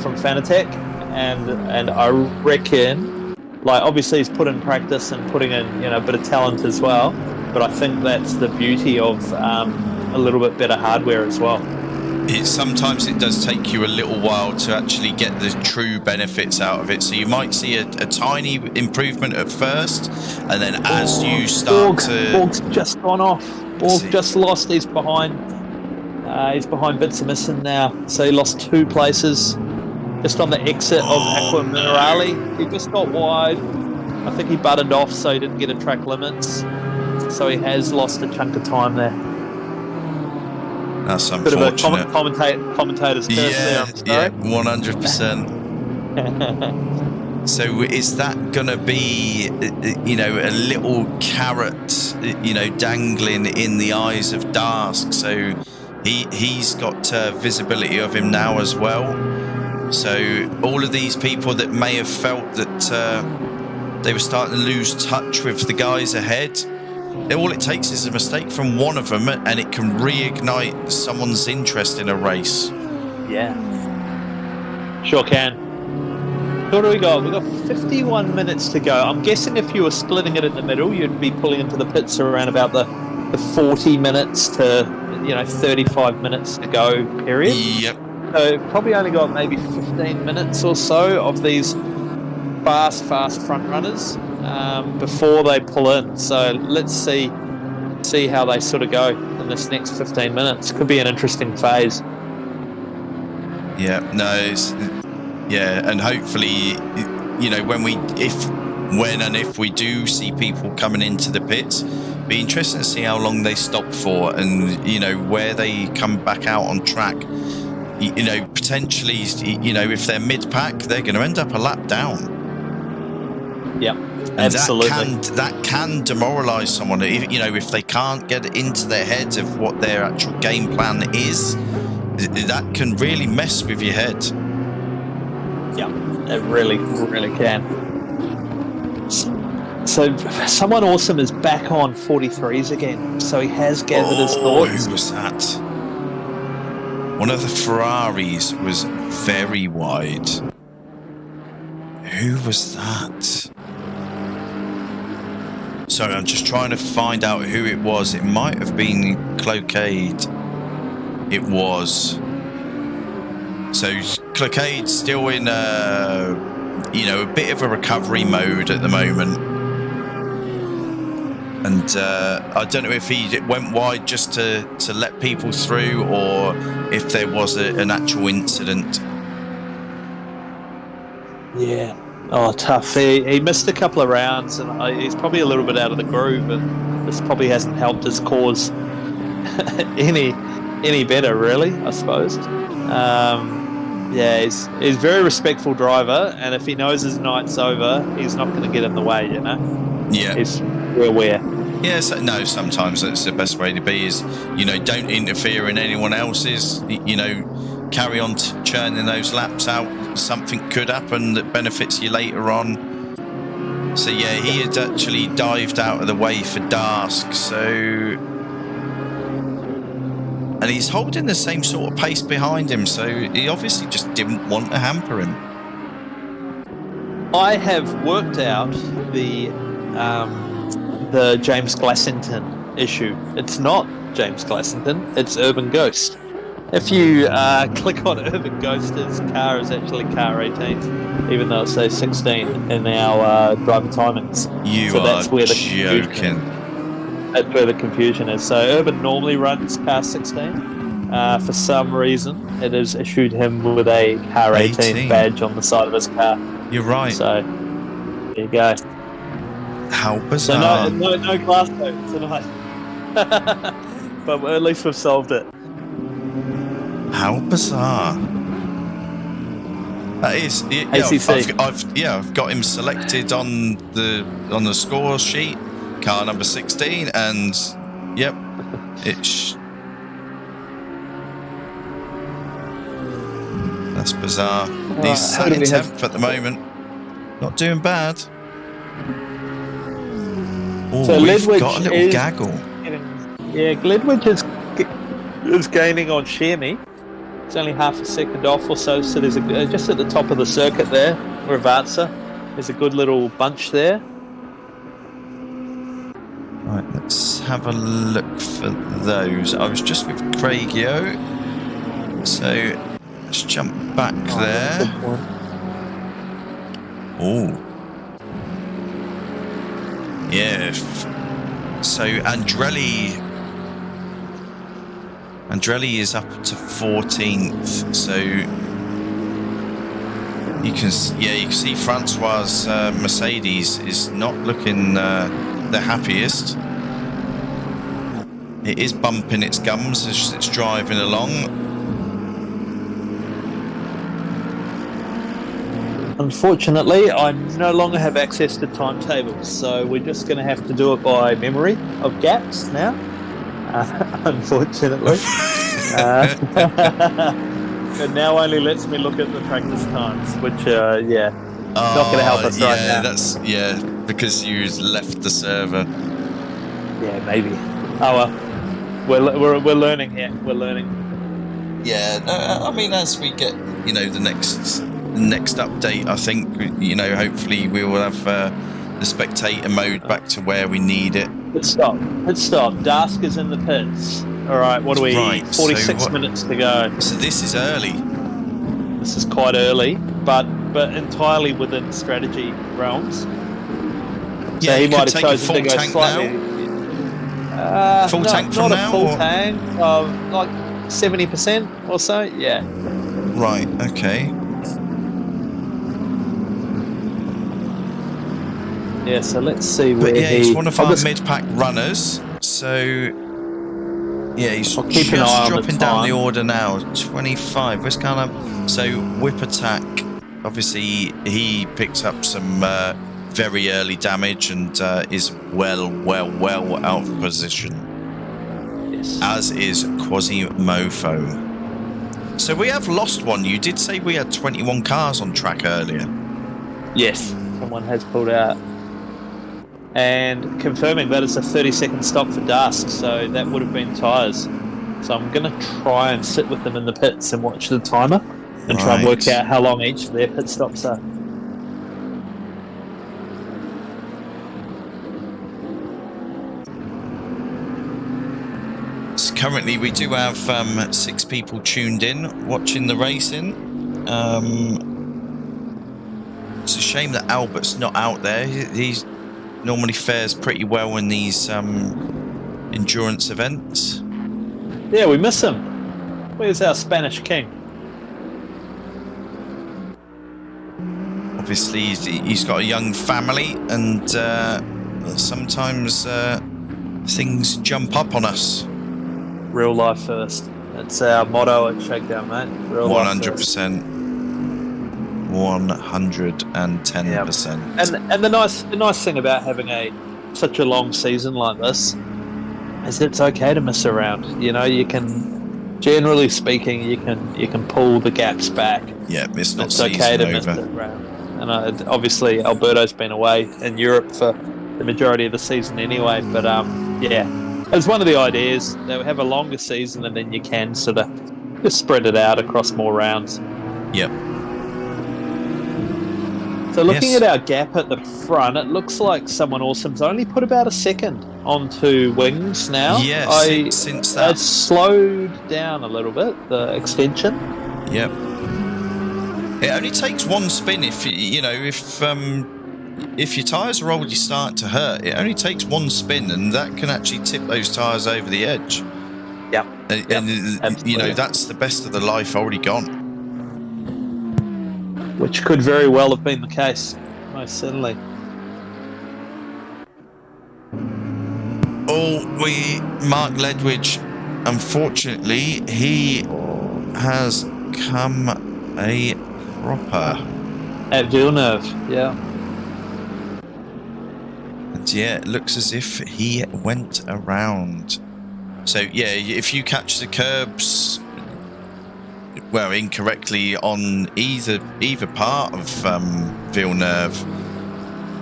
from Fanatec, and I reckon, like, obviously he's put in practice and putting in, you know, a bit of talent as well. But I think that's the beauty of a little bit better hardware as well. Sometimes it does take you a little while to actually get the true benefits out of it. So you might see a tiny improvement at first, and then as you start Borg's just gone off. Borg just lost. He's behind. He's behind Bits of Missing now. So he lost 2 places just on the exit of Aqua Minerale. No. He just got wide. I think he butted off, so he didn't get a track limits. So he has lost a chunk of time there. That's unfortunate. Bit of a commentator's curse there, I'm sorry. 100%. So is that going to be, you know, a little carrot, you know, dangling in the eyes of Darsk? So he's got visibility of him now as well. So all of these people that may have felt that they were starting to lose touch with the guys ahead, all it takes is a mistake from one of them and it can reignite someone's interest in a race. Yeah. Sure can. What do we got? We've got 51 minutes to go. I'm guessing if you were splitting it in the middle, you'd be pulling into the pits around about the 40 minutes to, you know, 35 minutes to go period. Yep. So probably only got maybe 15 minutes or so of these fast front runners before they pull in. So let's see how they sort of go in this next 15 minutes. Could be an interesting phase. Yeah, no, and hopefully, you know, if we do see people coming into the pits, be interesting to see how long they stop for, and you know where they come back out on track. You know, potentially, you know, if they're mid-pack, they're going to end up a lap down. Yeah, and absolutely. That can demoralise someone. You know, if they can't get into their heads of what their actual game plan is, that can really mess with your head. Yeah, it really, really can. So someone awesome is back on 43s again. So he has gathered his thoughts. Who was that? One of the Ferraris was very wide. Who was that? Sorry, I'm just trying to find out who it was. It might have been Cloquet. It was. So Cloquet's still in you know, a bit of a recovery mode at the moment. And I don't know if he went wide just to let people through, or if there was an actual incident. Yeah. Oh, tough. He missed a couple of rounds, and he's probably a little bit out of the groove, and this probably hasn't helped his cause any better, really, I suppose. Yeah, he's a very respectful driver, and if he knows his night's over, he's not going to get in the way, you know? Yeah. He's aware. Yeah, no, sometimes that's the best way to be is, you know, don't interfere in anyone else's, you know, carry on churning those laps out. Something could happen that benefits you later on. So, yeah, he had actually dived out of the way for Darsk, so... And he's holding the same sort of pace behind him, so he obviously just didn't want to hamper him. I have worked out the James Glassington issue. It's not James Glassington, it's Urban Ghost. If you click on Urban Ghost, his car is actually car 18, even though it says 16 in our driver timings. That's where the joking. That's where the confusion is. So Urban normally runs car 16. For some reason, it has issued him with a car 18 badge on the side of his car. You're right. So there you go. How bizarre. So no glass though tonight. But at least we've solved it. How bizarre. That is. Yeah, ACC. I've got him selected on the score sheet, car number 16, and yep, that's bizarre. He's sat in 10th at the moment. Not doing bad. Oh, so we've got a little gaggle. Yeah, Gledwich is gaining on Shermy. It's only half a second off or so. So there's just at the top of the circuit there, Ravatsa. There's a good little bunch there. Right, let's have a look for those. I was just with Craigio, so let's jump back there. Oh, yeah. So Andrelli is up to 14th. So you can see Francois' Mercedes is not looking the happiest. It is bumping its gums as it's driving along. Unfortunately, I no longer have access to timetables, so we're just going to have to do it by memory of gaps now. Unfortunately. It now only lets me look at the practice times, which, not going to help us right now. That's, because you left the server. Yeah, maybe. Oh, well. We're learning here. We're learning. Yeah, I mean, as we get, the next update, I think, hopefully we will have the spectator mode back to where we need it. Let's stop. Dask is in the pits. All right, what are we? Right, 46 minutes to go. So this is early. This is quite early, but entirely within strategy realms. Yeah, so he might have take chosen a full to go tank slightly. now. Full tank from now? Not a full tank, like 70% or so. Yeah. Right. Okay. Yeah. So let's see where he's one of our mid-pack runners. So he's just dropping down the order now. 25. Where's kind of Whip Attack? Obviously, he picks up some very early damage and is well out of position. Yes. As is Quasimofo. So we have lost one. You did say we had 21 cars on track earlier. Yes, someone has pulled out. And confirming that it's a 30-second stop for Dask, so that would have been tyres. So I'm going to try and sit with them in the pits and watch the timer and try and work out how long each of their pit stops are. So currently we do have 6 people tuned in watching the racing. It's a shame that Albert's not out there. He's normally fares pretty well in these endurance events. Yeah, we miss him. Where's our Spanish king? Obviously, he's got a young family, and sometimes things jump up on us. Real life first. That's our motto at Shakedown, mate. Real 100%. 110%. And the nice thing about having such a long season like this is it's okay to miss around. You can, generally speaking, you can pull the gaps back. Yeah, it's not season okay to over. Miss it around. And obviously Alberto's been away in Europe for the majority of the season anyway. But it's one of the ideas. They have a longer season, and then you can sort of just spread it out across more rounds. Yep. So looking at our gap at the front, it looks like someone awesome's only put about a second onto wings now. Yeah, since that. It's slowed down a little bit, the extension. Yep. It only takes one spin if your tyres are already starting to hurt. It only takes one spin, and that can actually tip those tyres over the edge. Yeah. And that's the best of the life already gone. Which could very well have been the case, most certainly. Oh, Mark Ledwidge, unfortunately, he has come a cropper. At Villeneuve, yeah. And yeah, it looks as if he went around. So yeah, if you catch the curbs, well, incorrectly on either part of Villeneuve,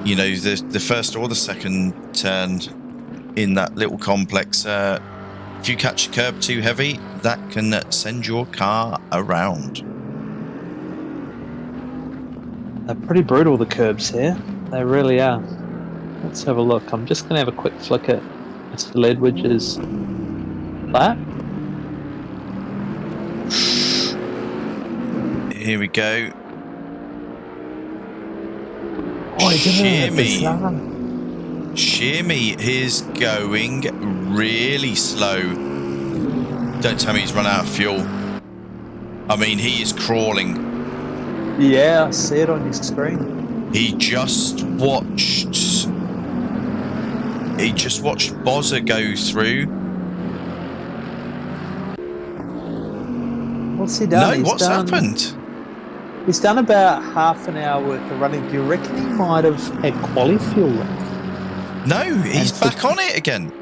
you know, the first or the second turn in that little complex, if you catch a curb too heavy, that can send your car around. They're pretty brutal, the curbs here. They really are. Let's have a look. I'm just going to have a quick flick at Mr. Ledwidge's lap. Here we go. Oh, Shimmy is going really slow. Don't tell me he's run out of fuel. I mean, he is crawling. Yeah, I see it on your screen. He just watched Bozza go through. What's he done? No, what's happened? He's done about half an hour worth of running. Do you reckon he might have had quali fuel left? No, he's back on it again.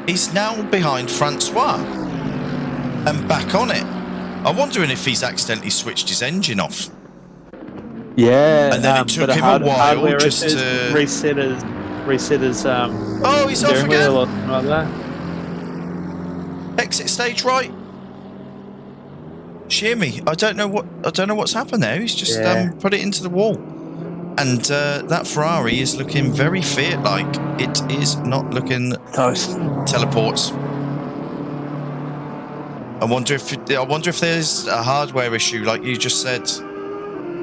He's now behind Francois and back on it. I'm wondering if he's accidentally switched his engine off. Yeah, and then it took him a while just to reset his. Oh, he's off again. Like that. Exit stage right. Shimmy, I don't know what's happened there. He's just put it into the wall, and that Ferrari is looking very Fiat-like. It is not looking teleports. I wonder if there's a hardware issue, like you just said.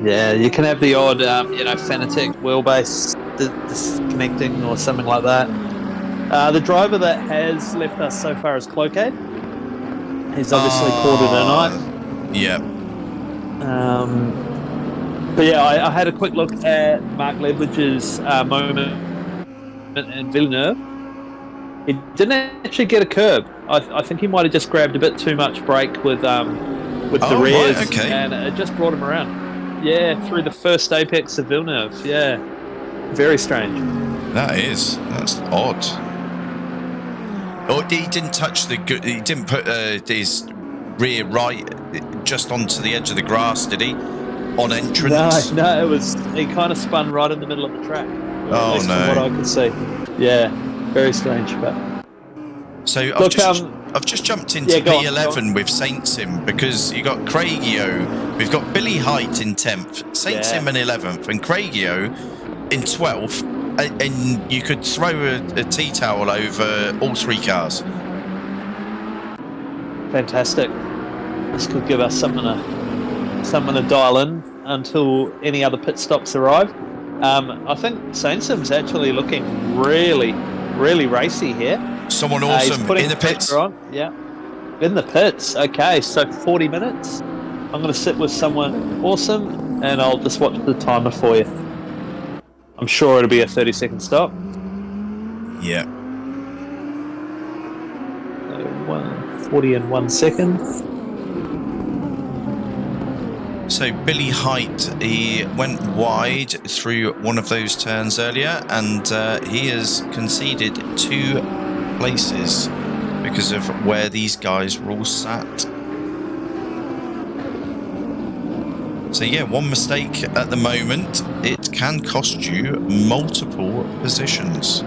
Yeah, you can have the odd, Fanatec wheelbase disconnecting or something like that. The driver that has left us so far is Cloquet. He's obviously called it a night. Yeah. But yeah, I had a quick look at Mark Ledwidge's moment in Villeneuve. He didn't actually get a curb. I think he might have just grabbed a bit too much brake with the rears, right, okay. And it just brought him around. Yeah, through the first apex of Villeneuve. Yeah, very strange. That's odd. Oh, he didn't touch he didn't put his rear right just onto the edge of the grass, did he? On entrance? No, he kind of spun right in the middle of the track. Oh, at least from what I could see. Yeah, very strange. But so I've just jumped into P11 with Saint Sim because you got Craigio, we've got Billy Height in 10th, Saint Sim in 11th, and Craigio in 12th, and you could throw a tea towel over all three cars. Fantastic. This could give us something to dial in until any other pit stops arrive. I think Saint Sim's actually looking really, really racy here. Someone awesome in the pits. Yeah, in the pits. Okay, so 40 minutes. I'm going to sit with someone awesome, and I'll just watch the timer for you. I'm sure it'll be a 30-second stop. Yeah. 40 in 1 second. So Billy Height, he went wide through one of those turns earlier, and he has conceded 2 places because of where these guys were all sat. So yeah, one mistake at the moment, it can cost you multiple positions.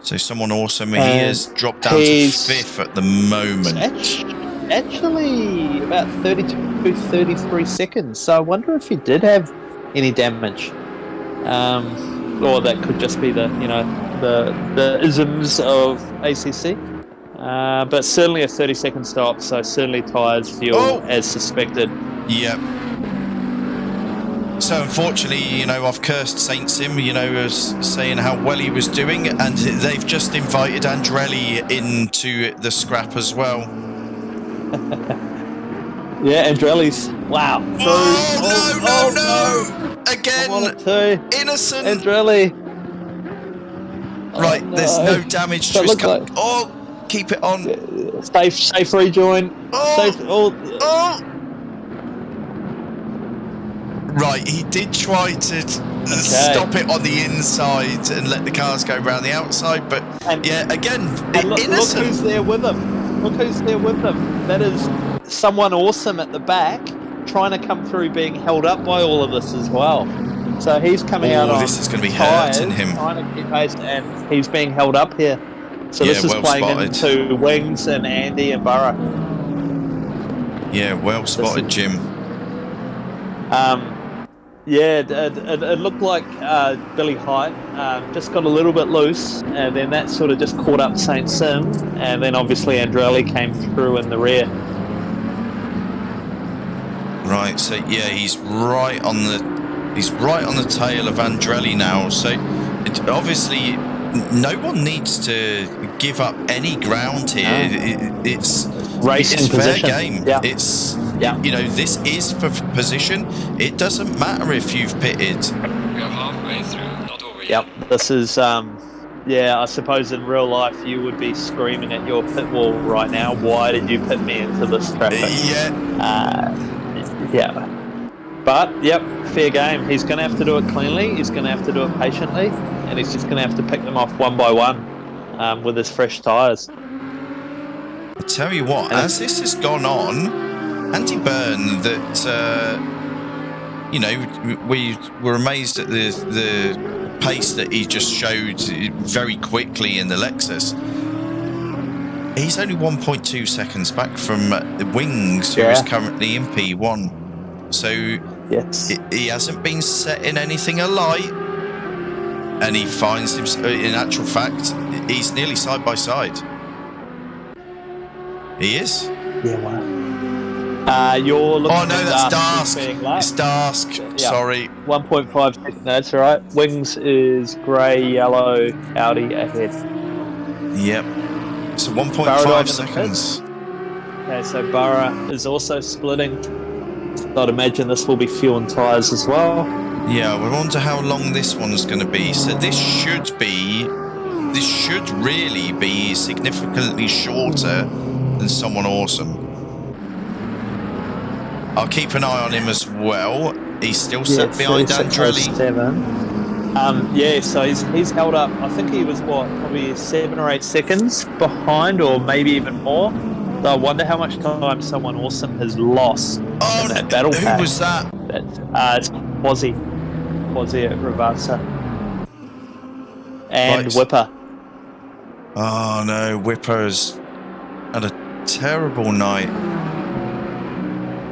So someone awesome, he has dropped down to 5th at the moment. Actually about 33 seconds, so I wonder if he did have any damage. Or that could just be the isms of ACC. But certainly a 30-second stop, so certainly tyres fuel as suspected. Yep. So unfortunately, I've cursed Saint Sim, as saying how well he was doing, and they've just invited Andrelli into the scrap as well. Yeah, Andrelli's wow. No! Again, innocent. Andrelli. Right, no. there's no damage to his car. Like... Oh, keep it on. Safe rejoin. Oh. Right, he did try to stop it on the inside and let the cars go around the outside, but again, innocent. Look who's there with him. That is someone awesome at the back, trying to come through, being held up by all of this as well. So he's coming out on this is going to be hurting him. Trying to keep pace, and he's being held up here. So this is playing into Wings and Andy and Burrow. Yeah, well spotted, Jim. It looked like Billy Height just got a little bit loose, and then that sort of just caught up St. Sim, and then obviously Andrelli came through in the rear. Right, so he's right on the tail of Andrelli now. So obviously no one needs to give up any ground here. It's racing fair position. game. Yeah. It's this is for position. It doesn't matter if you've pitted. We are halfway through, not over yet. Yep. This is I suppose in real life you would be screaming at your pit wall right now. Why did you put me into this traffic? But fair game. He's going to have to do it cleanly. He's going to have to do it patiently, and he's just going to have to pick them off one by one with his fresh tyres. I tell you what, as this has gone on, Andy Byrne, that we were amazed at the pace that he just showed very quickly in the Lexus. He's only 1.2 seconds back from Wings, who is currently in P1. So he hasn't been setting anything alight, and he finds himself, in actual fact, he's nearly side by side. He is? Yeah, wow. You're looking at that's Darsk. It's Darsk. Sorry. 1.5 seconds. That's all right. Wings is grey, yellow, Audi ahead. Yep. So 1.5 seconds. Okay, so Burrow is also splitting. I'd imagine this will be fuel and tyres as well. Yeah, we wonder how long this one's going to be. So this should really be significantly shorter than Someone Awesome. I'll keep an eye on him as well. He's still set behind Andrelli. So he's held up. I think he was probably 7 or 8 seconds behind, or maybe even more. So I wonder how much time Someone Awesome has lost in that battle pack. Who was that? It's Quasi at Ravazza. And Whipper. Oh no, Whipper's had a terrible night.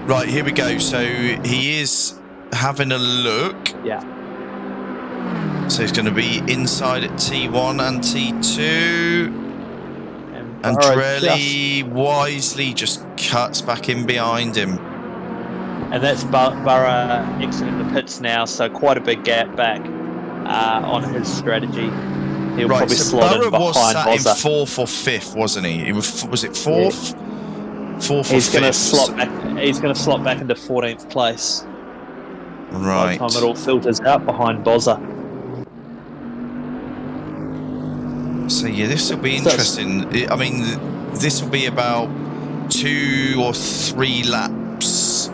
Right, here we go. So he is having a look. Yeah. So he's going to be inside at T1 and T2. Andrelli wisely just cuts back in behind him. And that's Burrow exiting the pits now, so quite a big gap back on his strategy. He'll probably slot in behind was sat Bozza. in 4th or 5th, wasn't he? Was it 4th? Yeah. 4th He's or 5th? He's going to slot back into 14th place. Right. By the time it all filters out behind Bozza. So this will be interesting. I mean, this will be about 2 or 3 laps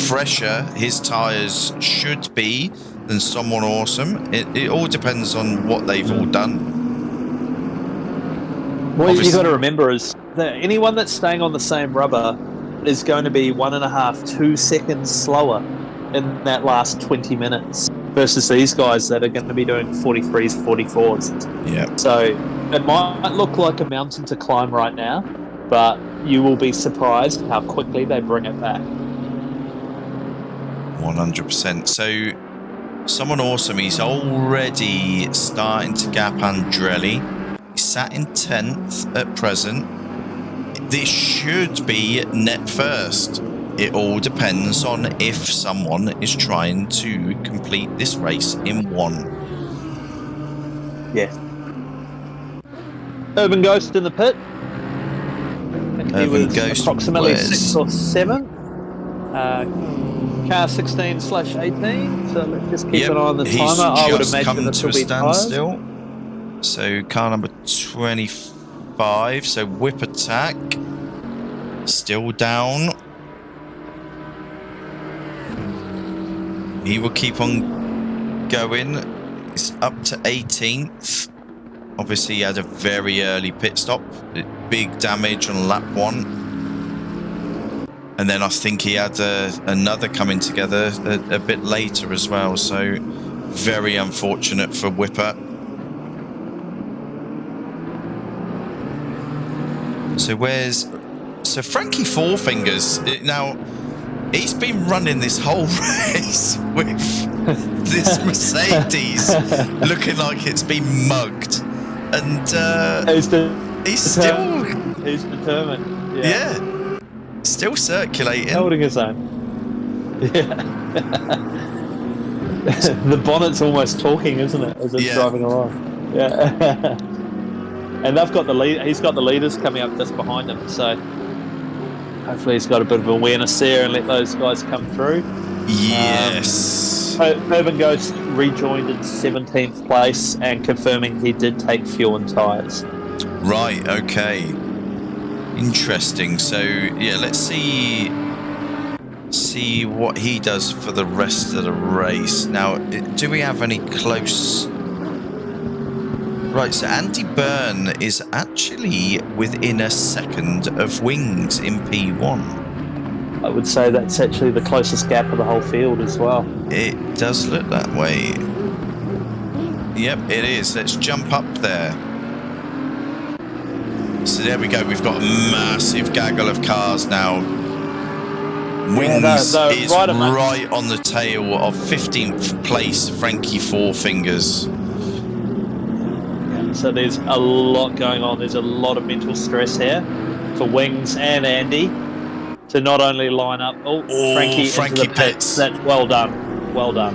fresher. His tyres should be than Someone Awesome. It all depends on what they've all done. What you got to remember is that anyone that's staying on the same rubber is going to be 1.5–2 seconds slower in that last 20 minutes versus these guys that are going to be doing 43s, 44s. Yeah. So it might look like a mountain to climb right now, but you will be surprised how quickly they bring it back. 100%. So Someone Awesome, he's already starting to gap Andrelli. He's sat in 10th at present. This should be net first. It all depends on if someone is trying to complete this race in one. Yes. Urban Ghost in the pit. I think he was approximately 6th or 7th. Car 16/18. So let's just keep an eye on the timer. I would imagine this will be standstill. So car number 25. So whip attack. Still down. He will keep on going. It's up to 18th. Obviously, he had a very early pit stop. Big damage on lap 1. And then I think he had another coming together a bit later as well. So very unfortunate for Whipper. So Frankie Four Fingers, now he's been running this whole race with this Mercedes looking like it's been mugged, and he's determined. Yeah, still circulating, holding his own. Yeah. The bonnet's almost talking, isn't it, as it's driving along? Yeah. And they've got the lead. He's got the leaders coming up just behind him, so hopefully he's got a bit of awareness there and let those guys come through. Yes. Urban Ghost rejoined in 17th place and confirming he did take fuel and tyres. Right. Okay. Interesting. So yeah, let's see what he does for the rest of the race. Now, do we have any close? Right, so Andy Byrne is actually within a second of Wings in P1. I would say that's actually the closest gap of the whole field as well. It does look that way. Yep, it is. Let's jump up there. So there we go. We've got a massive gaggle of cars now. Wings is right on the tail of 15th place Frankie Four Fingers. So there's a lot going on. There's a lot of mental stress here for Wings and Andy to not only line up. Frankie into the pits. That's well done. Well done.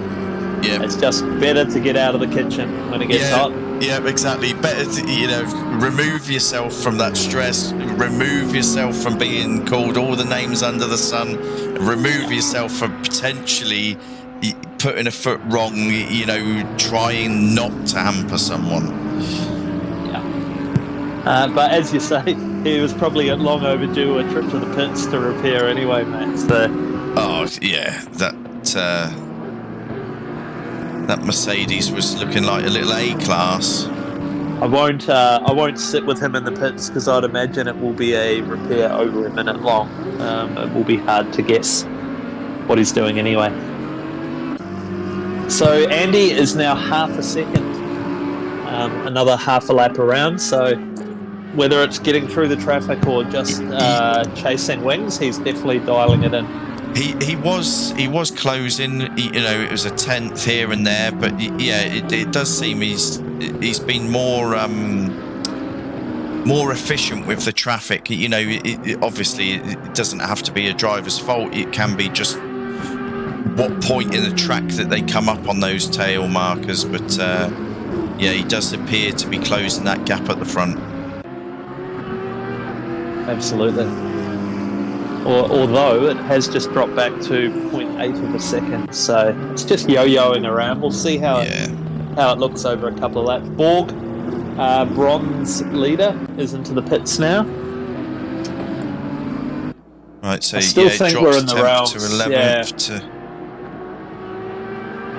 Yeah. It's just better to get out of the kitchen when it gets hot. Yeah, exactly. Better to, remove yourself from that stress. Remove yourself from being called all the names under the sun. Remove yourself from potentially putting a foot wrong, trying not to hamper someone. But as you say, he was probably long overdue a trip to the pits to repair anyway, mate. So. Oh yeah, that Mercedes was looking like a little A-class. I won't sit with him in the pits because I'd imagine it will be a repair over a minute long. It will be hard to guess what he's doing anyway. So Andy is now half a second, another half a lap around. So whether it's getting through the traffic or just chasing Wings, he's definitely dialing it in. He was closing. It was a 10th here and there, but yeah, it does seem he's been more efficient with the traffic. Obviously it doesn't have to be a driver's fault. It can be just what point in the track that they come up on those tail markers. But he does appear to be closing that gap at the front. Absolutely. Although it has just dropped back to 0.8 of a second, so it's just yo-yoing around. We'll see how it looks over a couple of laps. Borg, bronze leader, is into the pits now. Right, so I still think it we're drops in the 10th realms. to 11th to...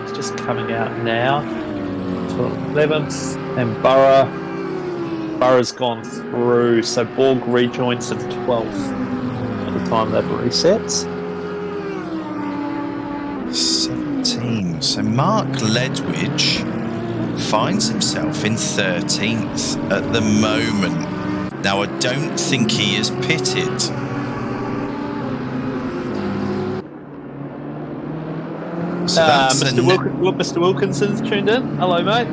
It's just coming out now to 11th, and Burroughs gone through, so Borg rejoins in 12th at the time that resets. 17. So Mark Ledwidge finds himself in 13th at the moment. Now I don't think he is pitted. So Mr. Wilkinson's tuned in. Hello, mate.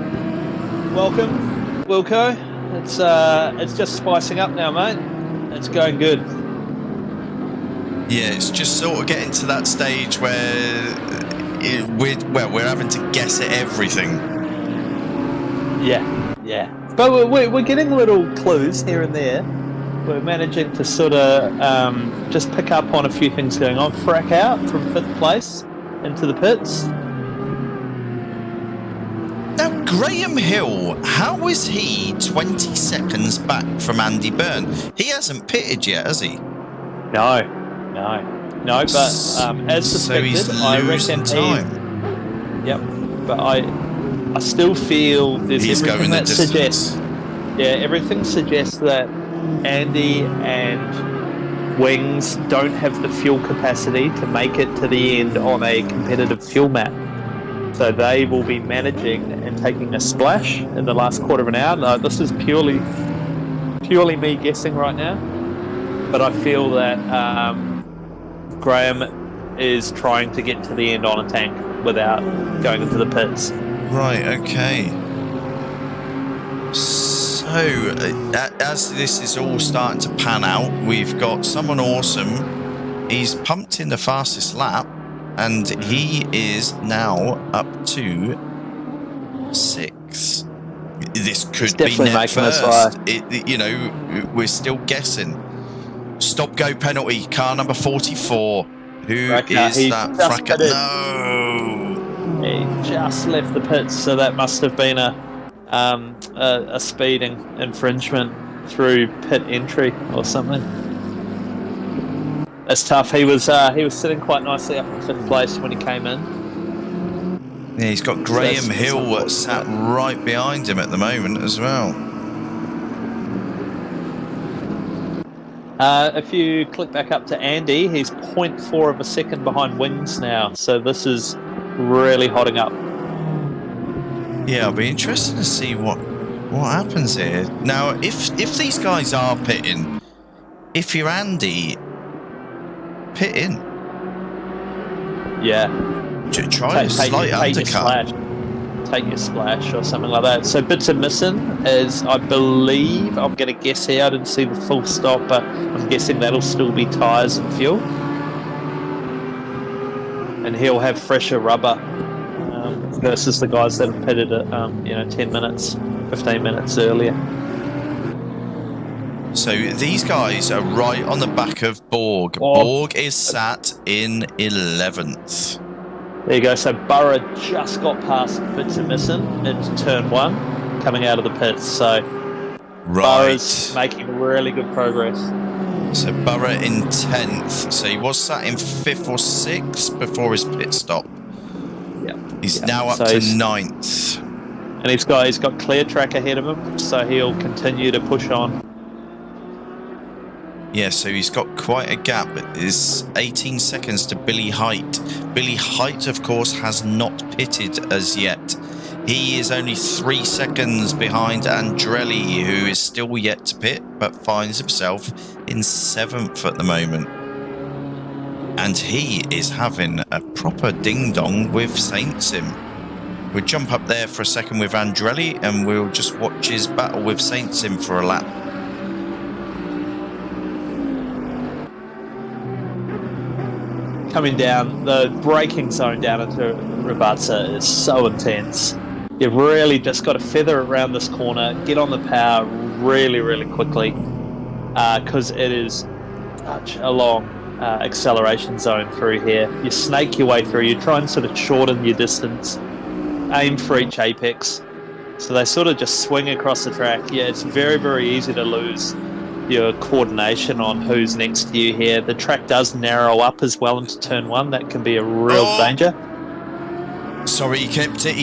Welcome, Wilco. It's just spicing up now, mate. It's going good. Yeah, it's just sort of getting to that stage where we're having to guess at everything. Yeah. But we're getting little clues here and there. We're managing to sort of just pick up on a few things going on. Frack out from 5th place into the pits. Now, Graham Hill, how is he 20 seconds back from Andy Byrne? He hasn't pitted yet, has he? No, but as suspected, so he's I losing reckon time. Yep, but I still feel there's everything that suggests. Yeah, everything suggests that Andy and Wings don't have the fuel capacity to make it to the end on a competitive fuel map. So they will be managing and taking a splash in the last quarter of an hour. No, this is purely me guessing right now. But I feel that Graham is trying to get to the end on a tank without going into the pits. Right, okay. So, as this is all starting to pan out, we've got someone awesome. He's pumped in the fastest lap, and he is now up to 6. This could be net first. We're still guessing. Stop-go penalty, car number 44. Who is that? Fracker? No! He just left the pits, so that must have been a speeding infringement through pit entry or something. That's tough. He was sitting quite nicely up in 5th place when he came in. Yeah, he's got Graham Hill sat right behind him at the moment as well. If you click back up to Andy, he's 0.4 of a second behind Wings now, so this is really hotting up. Yeah, I'll be interested to see what happens here. Now, if these guys are pitting, if you're Andy, pit in. Yeah. Try a slight undercut. Take your splash or something like that. So bits of missing is, I believe, I'm going to guess here, I didn't see the full stop, but I'm guessing that'll still be tyres and fuel. And he'll have fresher rubber versus the guys that have pitted it, 10 minutes, 15 minutes earlier. So these guys are right on the back of Borg. Borg is sat in 11th. There you go. So Burrow just got past bits of missing into turn 1, coming out of the pits. So Burrow's making really good progress. So Burrow in 10th. So he was sat in 5th or 6th before his pit stop. Yeah. He's now up to 9th. And he's got clear track ahead of him, so he'll continue to push on. Yeah, so he's got quite a gap. It's 18 seconds to Billy Height. Billy Height, of course, has not pitted as yet. He is only 3 seconds behind Andrelli, who is still yet to pit, but finds himself in 7th at the moment. And he is having a proper ding-dong with Saint Sim. We'll jump up there for a second with Andrelli, and we'll just watch his battle with Saint Sim for a lap. Coming down, the braking zone down into Rabatza is so intense. You've really just got to feather around this corner, get on the power really, really quickly, because it is such a long acceleration zone through here. You snake your way through, you try and sort of shorten your distance, aim for each apex, so they sort of just swing across the track. Yeah, it's very, very easy to lose your coordination on who's next to you here. The track does narrow up as well into turn 1. That can be a real danger. Sorry, he kept it.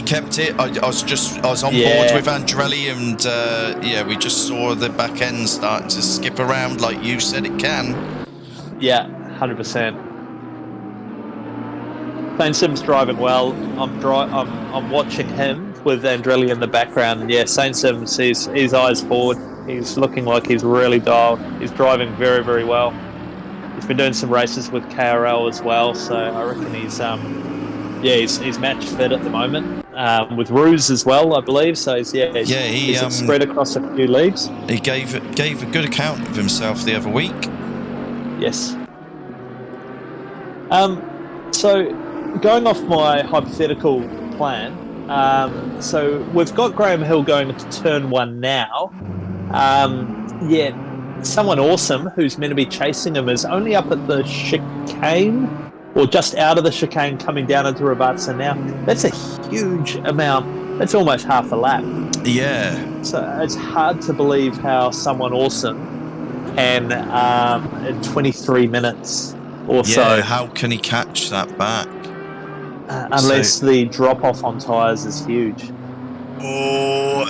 I was on board with Andrelli, and we just saw the back end starting to skip around like you said it can. Yeah, 100%. Saint Sim's driving well. I'm watching him with Andrelli in the background, and yeah, Saint Sim's his eyes forward. He's looking like he's really dialed. He's driving very, very well. He's been doing some races with KRL as well, so I reckon he's match fit at the moment. With Ruse as well, I believe. So he's spread across a few leagues. He gave a good account of himself the other week. Yes. So going off my hypothetical plan, so we've got Graham Hill going into turn 1 now. Someone awesome who's meant to be chasing him is only up at the chicane, or just out of the chicane coming down into Rabatza now. That's a huge amount It's almost half a lap. Yeah. So it's hard to believe how someone awesome can, in 23 minutes or so. How can he catch that back? Unless the drop-off on tyres is huge. Oh,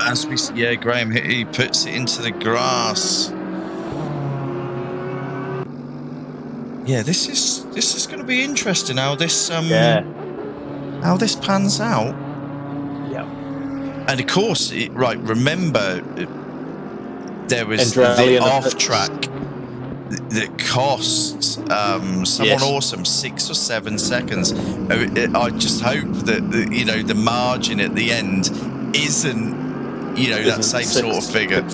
Graham, he puts it into the grass. Yeah, this is going to be interesting how this how this pans out. Yeah. And of course, remember there was Andrali the off track that cost someone awesome 6 or 7 seconds. I just hope that the margin at the end isn't that same sort of figure.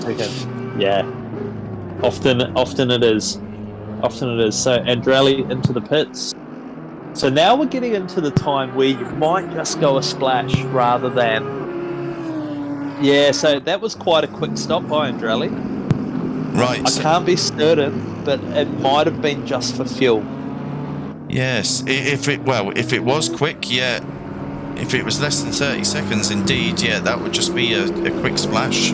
Yeah, often it is. So Andrali into the pits. So now we're getting into the time where you might just go a splash rather than. Yeah, so that was quite a quick stop by Andrali. Right. I can't be certain, but it might have been just for fuel. Yes, if it was quick, yeah. If it was less than 30 seconds, indeed, yeah, that would just be a quick splash.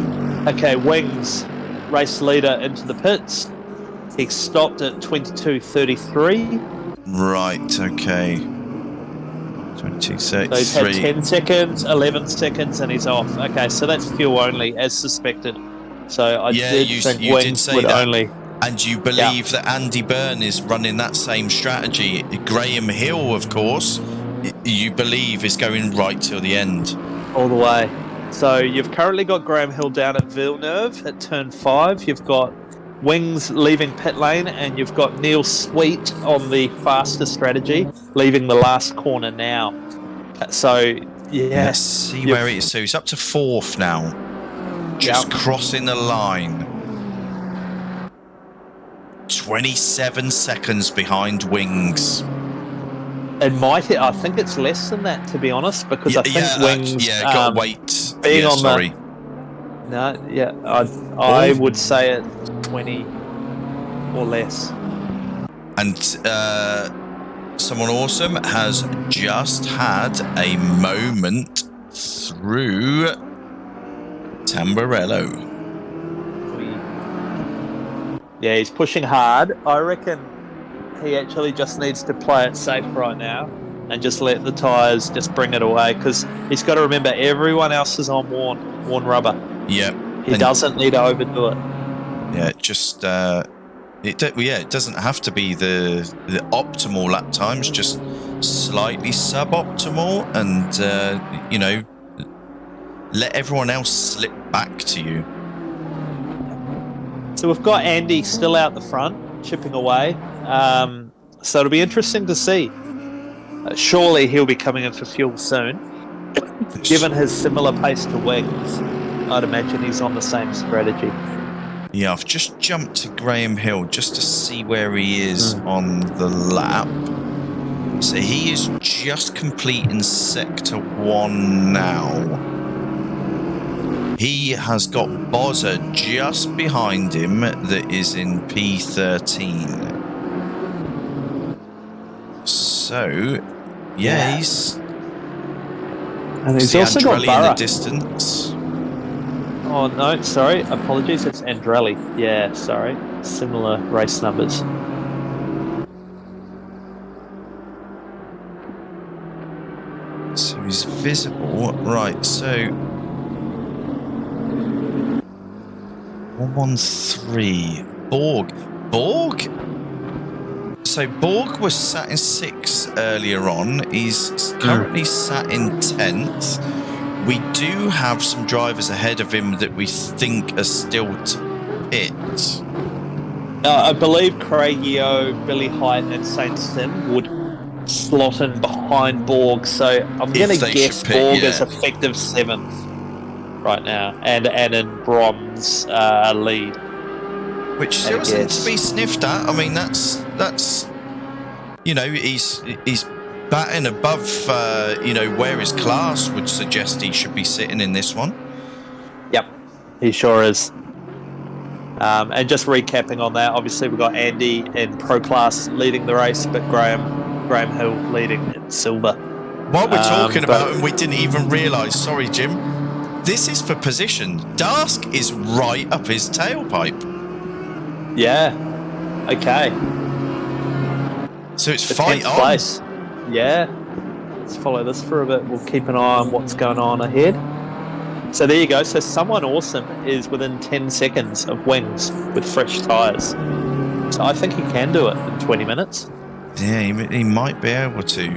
Okay, Wings, race leader into the pits. He stopped at 22:33. Right, okay. 22:33. So he's had 10 seconds, 11 seconds, and he's off. Okay, so that's fuel only, as suspected. So I did think Wings would only. And you believe that Andy Byrne is running that same strategy. Graham Hill, of course, you believe is going right till the end. All the way. So you've currently got Graham Hill down at Villeneuve at turn 5. You've got Wings leaving pit lane, and you've got Neil Sweet on the faster strategy, leaving the last corner now. So, Let's see where he is. So he's up to 4th now. Just crossing the line. 27 seconds behind Wings. It might hit. I think it's less than that, to be honest, because I think Wings. Got to wait. Being on sorry. I would say it 20 or less. And someone awesome has just had a moment through Tamburello. Yeah, he's pushing hard. I reckon he actually just needs to play it safe right now and just let the tyres just bring it away, because he's got to remember everyone else is on worn rubber. Yeah. He doesn't need to overdo it. Yeah, it doesn't have to be the optimal lap times, just slightly suboptimal, and let everyone else slip back to you. So we've got Andy still out the front, chipping away. So it'll be interesting to see. Surely he'll be coming in for fuel soon. Given his similar pace to Wings, I'd imagine he's on the same strategy. Yeah, I've just jumped to Graham Hill just to see where he is on the lap. So he is just completing sector 1 now. He has got Bozza just behind him that is in P13. So, he's also got Andrali in the distance. Oh, no, sorry. Apologies, it's Andrali. Yeah, sorry. Similar race numbers. So he's visible. Right, so 113. Borg? So Borg was sat in 6th earlier on. He's currently sat in 10th. We do have some drivers ahead of him that we think are still to pit. I believe Craigio, Billy Height, and Saint Sim would slot in behind Borg. So I'm going to guess Borg is effective 7th right now, and in Brom's lead. Which still isn't to be sniffed at. I mean, that's he's batting above, where his class would suggest he should be sitting in this one. Yep, he sure is. And just recapping on that, obviously we've got Andy in Pro Class leading the race, but Graham Hill leading in Silver. While we're talking about him, we didn't even realise, sorry Jim, this is for position. Dask is right up his tailpipe. Yeah. Okay. So it's fight on. Place. Yeah. Let's follow this for a bit. We'll keep an eye on what's going on ahead. So there you go. So someone awesome is within 10 seconds of Wings with fresh tyres. So I think he can do it in 20 minutes. Yeah, he might be able to.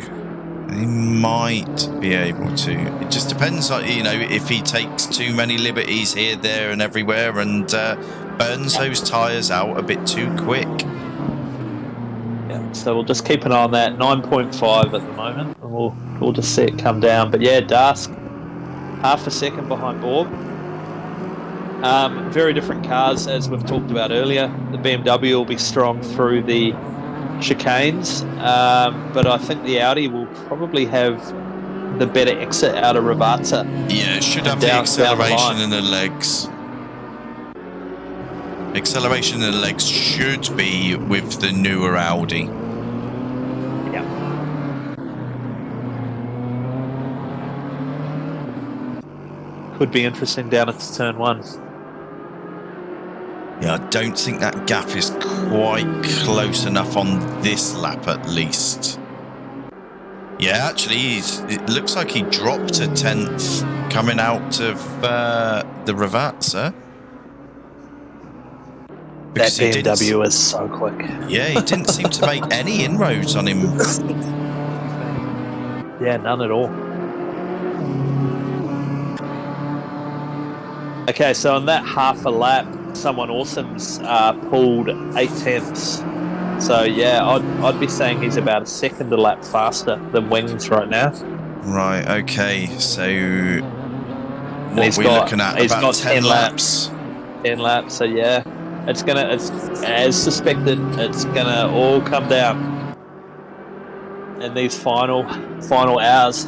He might be able to. It just depends, you know, if he takes too many liberties here, there, and everywhere, and burns those tyres out a bit too quick. Yeah. So we'll just keep an eye on that. 9.5 at the moment, and we'll just see it come down. But yeah, Dask, half a second behind Borg. Very different cars, as we've talked about earlier. The BMW will be strong through the chicanes, but I think the Audi will probably have the better exit out of Ravazza. Yeah, it should have the acceleration in the legs. Acceleration in the legs should be with the newer Audi. Yeah. Could be interesting down into turn 1. Yeah, I don't think that gap is quite close enough on this lap at least. Yeah, actually, it looks like he dropped a 10th coming out of the Ravazza. That BMW is so quick. Yeah, he didn't seem to make any inroads on him. Yeah, none at all. Okay, so on that half a lap, someone awesome's pulled 8 tenths. So yeah, I'd be saying he's about a second a lap faster than Wings right now. Right. Okay. So what are we looking at? He's about got 10 laps. 10 laps. So yeah, it's as suspected. It's gonna all come down in these final hours.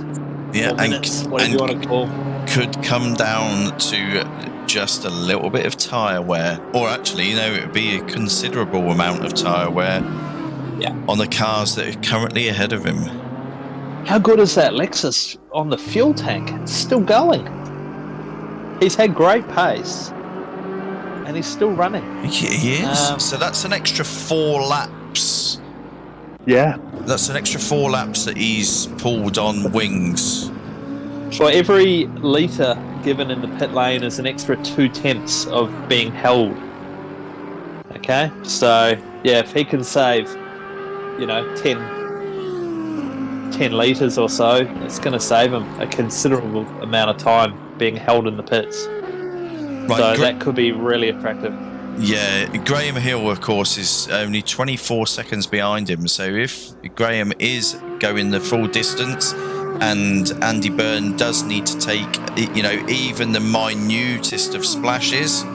Yeah, minutes, whatever you want to call. Could come down to just a little bit of tyre wear, or actually, you know, it would be a considerable amount of tyre wear on the cars that are currently ahead of him. How good is that Lexus on the fuel tank? It's still going. He's had great pace, and he's still running. He is. So that's an extra 4 laps. Yeah. That's an extra 4 laps that he's pulled on Wings. For every litre given in the pit lane is an extra 2 tenths of being held. Okay, so yeah, if he can save, you know, 10 litres or so, it's going to save him a considerable amount of time being held in the pits. Right, so that could be really attractive. Yeah, Graham Hill, of course, is only 24 seconds behind him. So if Graham is going the full distance, and Andy Byrne does need to take, you know, even the minutest of splashes,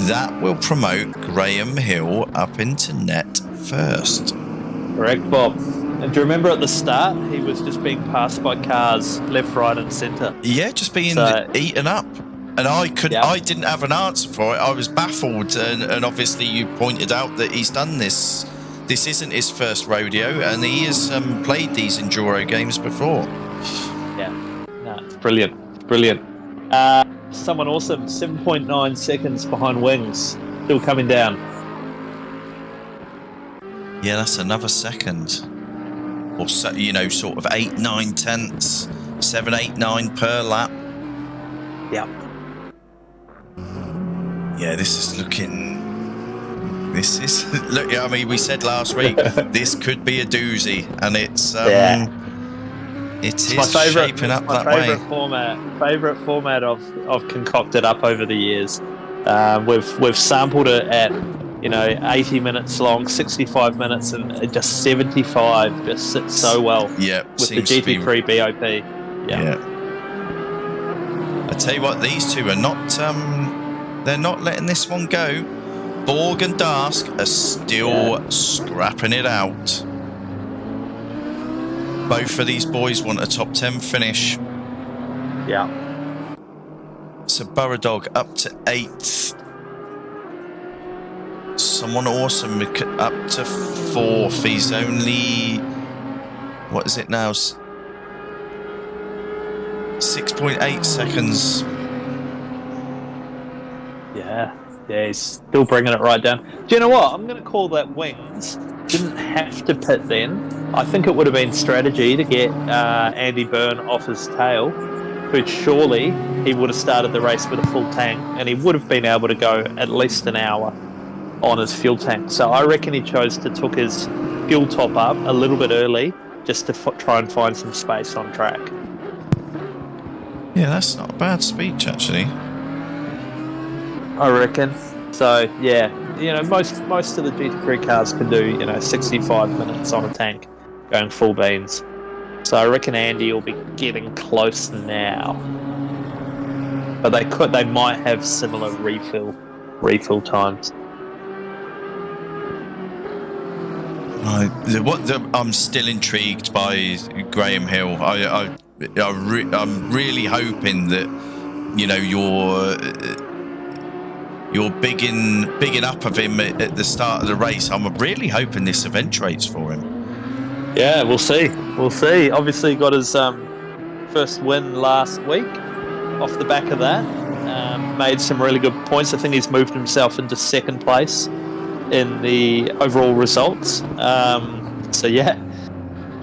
that will promote Graham Hill up into net first. Correct, Bob. And do you remember at the start, he was just being passed by cars left, right and centre? Yeah, just being eaten up. And I didn't have an answer for it. I was baffled. And obviously you pointed out that he's done this. This isn't his first rodeo, and he has played these enduro games before. Yeah, no, it's brilliant. Brilliant. Someone awesome, 7.9 seconds behind Wings, still coming down. Yeah, that's another second. Or, so, you know, sort of 8, 9 tenths, 7, 8, 9 per lap. Yeah. Yeah, this is looking... look, I mean, we said last week this could be a doozy, and it's shaping up that way. Favorite format I've concocted up over the years. We've sampled it at, you know, 80 minutes long, 65 minutes, and just 75 just sits so well. Yeah, with the GT3 BOP. Yeah. I tell you what, these two are not. They're not letting this one go. Borg and Dask are still scrapping it out. Both of these boys want a top 10 finish. Yeah. So Burradog up to 8th. Someone awesome up to 4th. He's only... What is it now? 6.8 seconds. Yeah, he's still bringing it right down. Do you know what? I'm going to call that wings. Didn't have to pit then. I think it would have been strategy to get Andy Byrne off his tail, but surely he would have started the race with a full tank, and he would have been able to go at least an hour on his fuel tank. So I reckon he chose to took his fuel top up a little bit early just to try and find some space on track. Yeah, that's not a bad speech, actually. I reckon. So, yeah, most of the GT3 cars can do, 65 minutes on a tank going full beans. So I reckon Andy will be getting close now. But they might have similar refill times. I'm still intrigued by Graham Hill. I'm really hoping that you're bigging up of him at the start of the race. I'm really hoping this eventuates for him. Yeah, we'll see. Obviously, got his first win last week off the back of that. Made some really good points. I think he's moved himself into second place in the overall results. So yeah,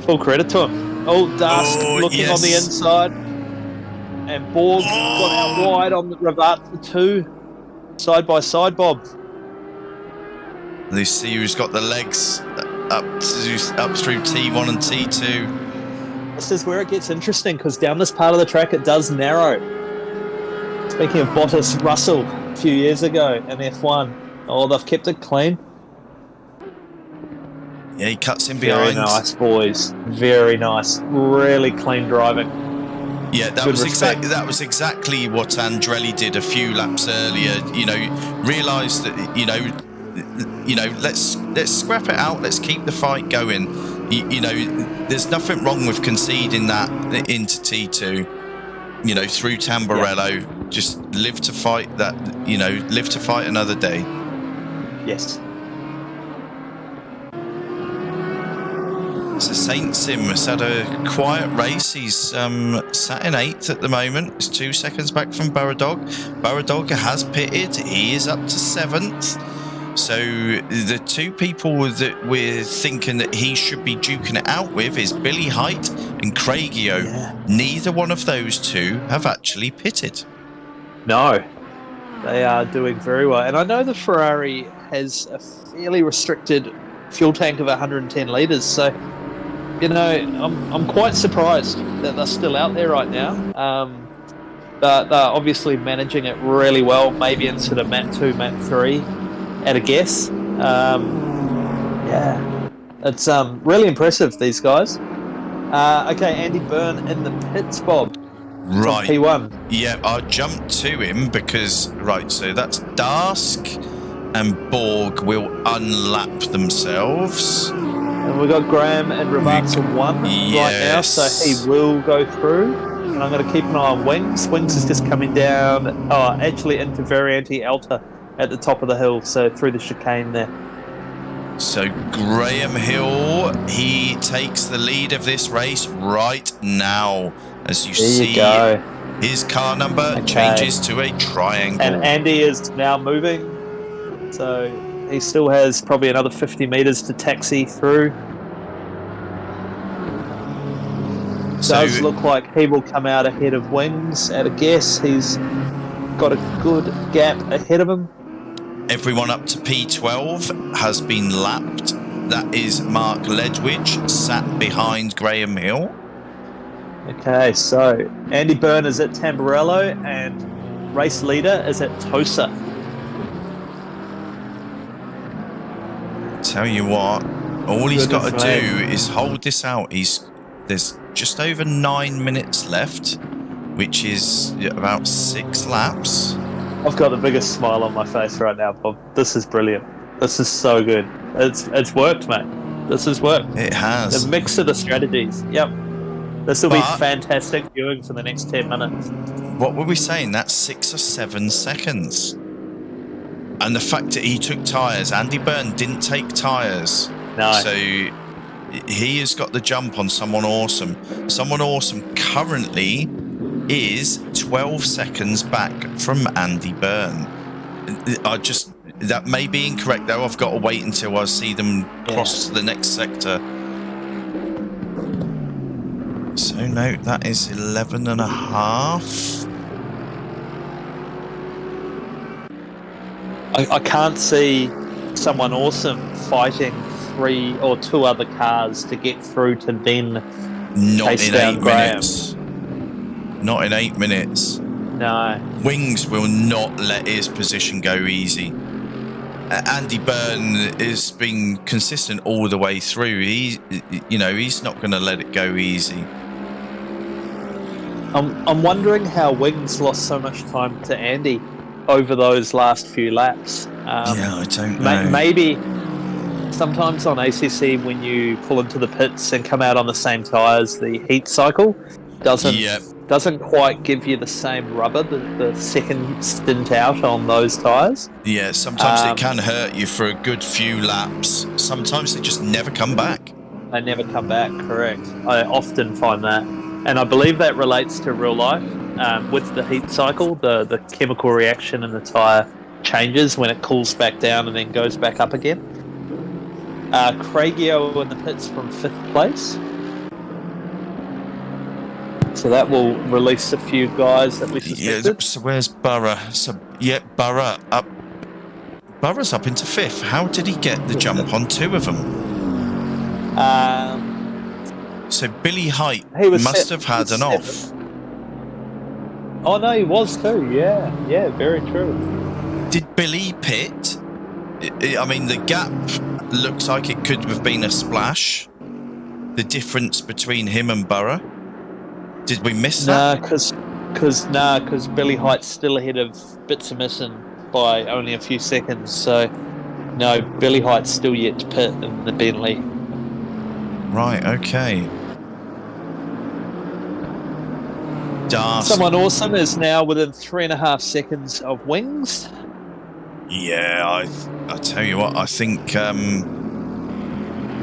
full credit to him. Dusk looking on the inside, and Borg got out wide on the Ravat for 2, side by side. Bob. You see who's got the legs up through T1 and T2. This is where it gets interesting, because down this part of the track it does narrow. Speaking of Bottas, Russell a few years ago in F1. They've kept it clean. Yeah, he cuts in behind. Very nice, boys. Very nice. Really clean driving. Yeah, that was exactly what Andretti did a few laps earlier. Realised that let's scrap it out. Let's keep the fight going. There's nothing wrong with conceding that into T2. Through Tamburello, just live to fight that. Live to fight another day. Yes. So Saint Sim has had a quiet race. He's sat in 8th at the moment. He's 2 seconds back from Baradog. Baradog has pitted. He is up to 7th. So the two people that we're thinking that he should be duking it out with is Billy Height and Craigio. Yeah. Neither one of those two have actually pitted. No, they are doing very well. And I know the Ferrari has a fairly restricted fuel tank of 110 litres. So, I'm quite surprised that they're still out there right now. They're obviously managing it really well, maybe into the Mat 2, Mat 3 at a guess. It's really impressive, these guys. Okay, Andy Byrne in the pits, Bob. Right. P1. Yeah, I'll jump to him because, so that's Dask and Borg will unlap themselves. And we've got Graham and Ravatsa 1 right now, so he will go through. And I'm going to keep an eye on Wings. Wings is just coming down, actually into Variante Alta at the top of the hill, so through the chicane there. So Graham Hill, he takes the lead of this race right now. As you see, his car number changes to a triangle. And Andy is now moving, so he still has probably another 50 metres to taxi through. Does look like he will come out ahead of Wings at a guess. He's got a good gap ahead of him. Everyone up to P12 has been lapped. That is Mark Ledwidge, sat behind Graham Hill. Okay, so Andy Byrne is at Tamburello and race leader is at Tosa. Tell you what, all he's got to do is hold this out. There's just over 9 minutes left, which is about 6 laps. I've got the biggest smile on my face right now, Bob. This is brilliant. This is so good. It's worked, mate. This has worked. It has. The mix of the strategies. Yep. This will be fantastic viewing for the next 10 minutes. What were we saying? That's 6 or 7 seconds. And the fact that he took tyres, Andy Byrne didn't take tyres. No. So he has got the jump on Someone Awesome. Someone Awesome currently is 12 seconds back from Andy Byrne. That may be incorrect though. I've got to wait until I see them cross the next sector. So no, that is 11 and a half. I can't see someone awesome fighting 3 or 2 other cars to get through to then chase down Graham. Not in 8 minutes. No. Wings will not let his position go easy. Andy Byrne has been consistent all the way through. He's not going to let it go easy. I'm wondering how Wings lost so much time to Andy over those last few laps. I don't know. Maybe sometimes on ACC when you pull into the pits and come out on the same tyres, the heat cycle doesn't quite give you the same rubber the second stint out on those tyres. Yeah, sometimes it can hurt you for a good few laps. Sometimes they just never come back. They never come back, correct. I often find that. And I believe that relates to real life. With the heat cycle, the chemical reaction in the tyre changes when it cools back down and then goes back up again. Craigio in the pits from 5th place. So that will release a few guys that we suspected. Yeah, so where's Burra? Burra up. Burra's up into 5th. How did he get the jump on 2 of them? So Billy Height must have had an off. Oh no, he was too. Yeah, very true. Did Billy pit? I mean, the gap looks like it could have been a splash. The difference between him and Burra. Did we miss that? Because Billy Height's still ahead of Bitsamison by only a few seconds. So no, Billy Height's still yet to pit in the Bentley. Right. Okay. Someone awesome is now within 3.5 seconds of Wings. Yeah, I tell you what, I think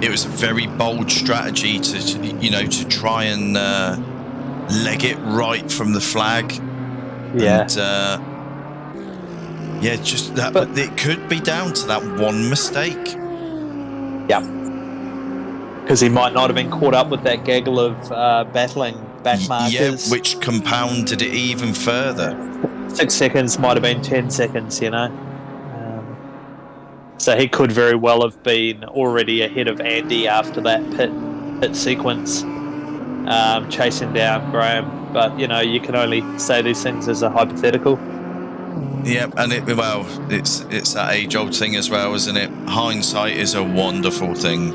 it was a very bold strategy to try and leg it right from the flag. Yeah. And, just that. But it could be down to that one mistake. Yeah. Because he might not have been caught up with that gaggle of battling back markers. Yeah, which compounded it even further. 6 seconds might have been 10 seconds, So he could very well have been already ahead of Andy after that pit sequence, chasing down Graham. But, you can only say these things as a hypothetical. Yeah, and it's that age-old thing as well, isn't it? Hindsight is a wonderful thing.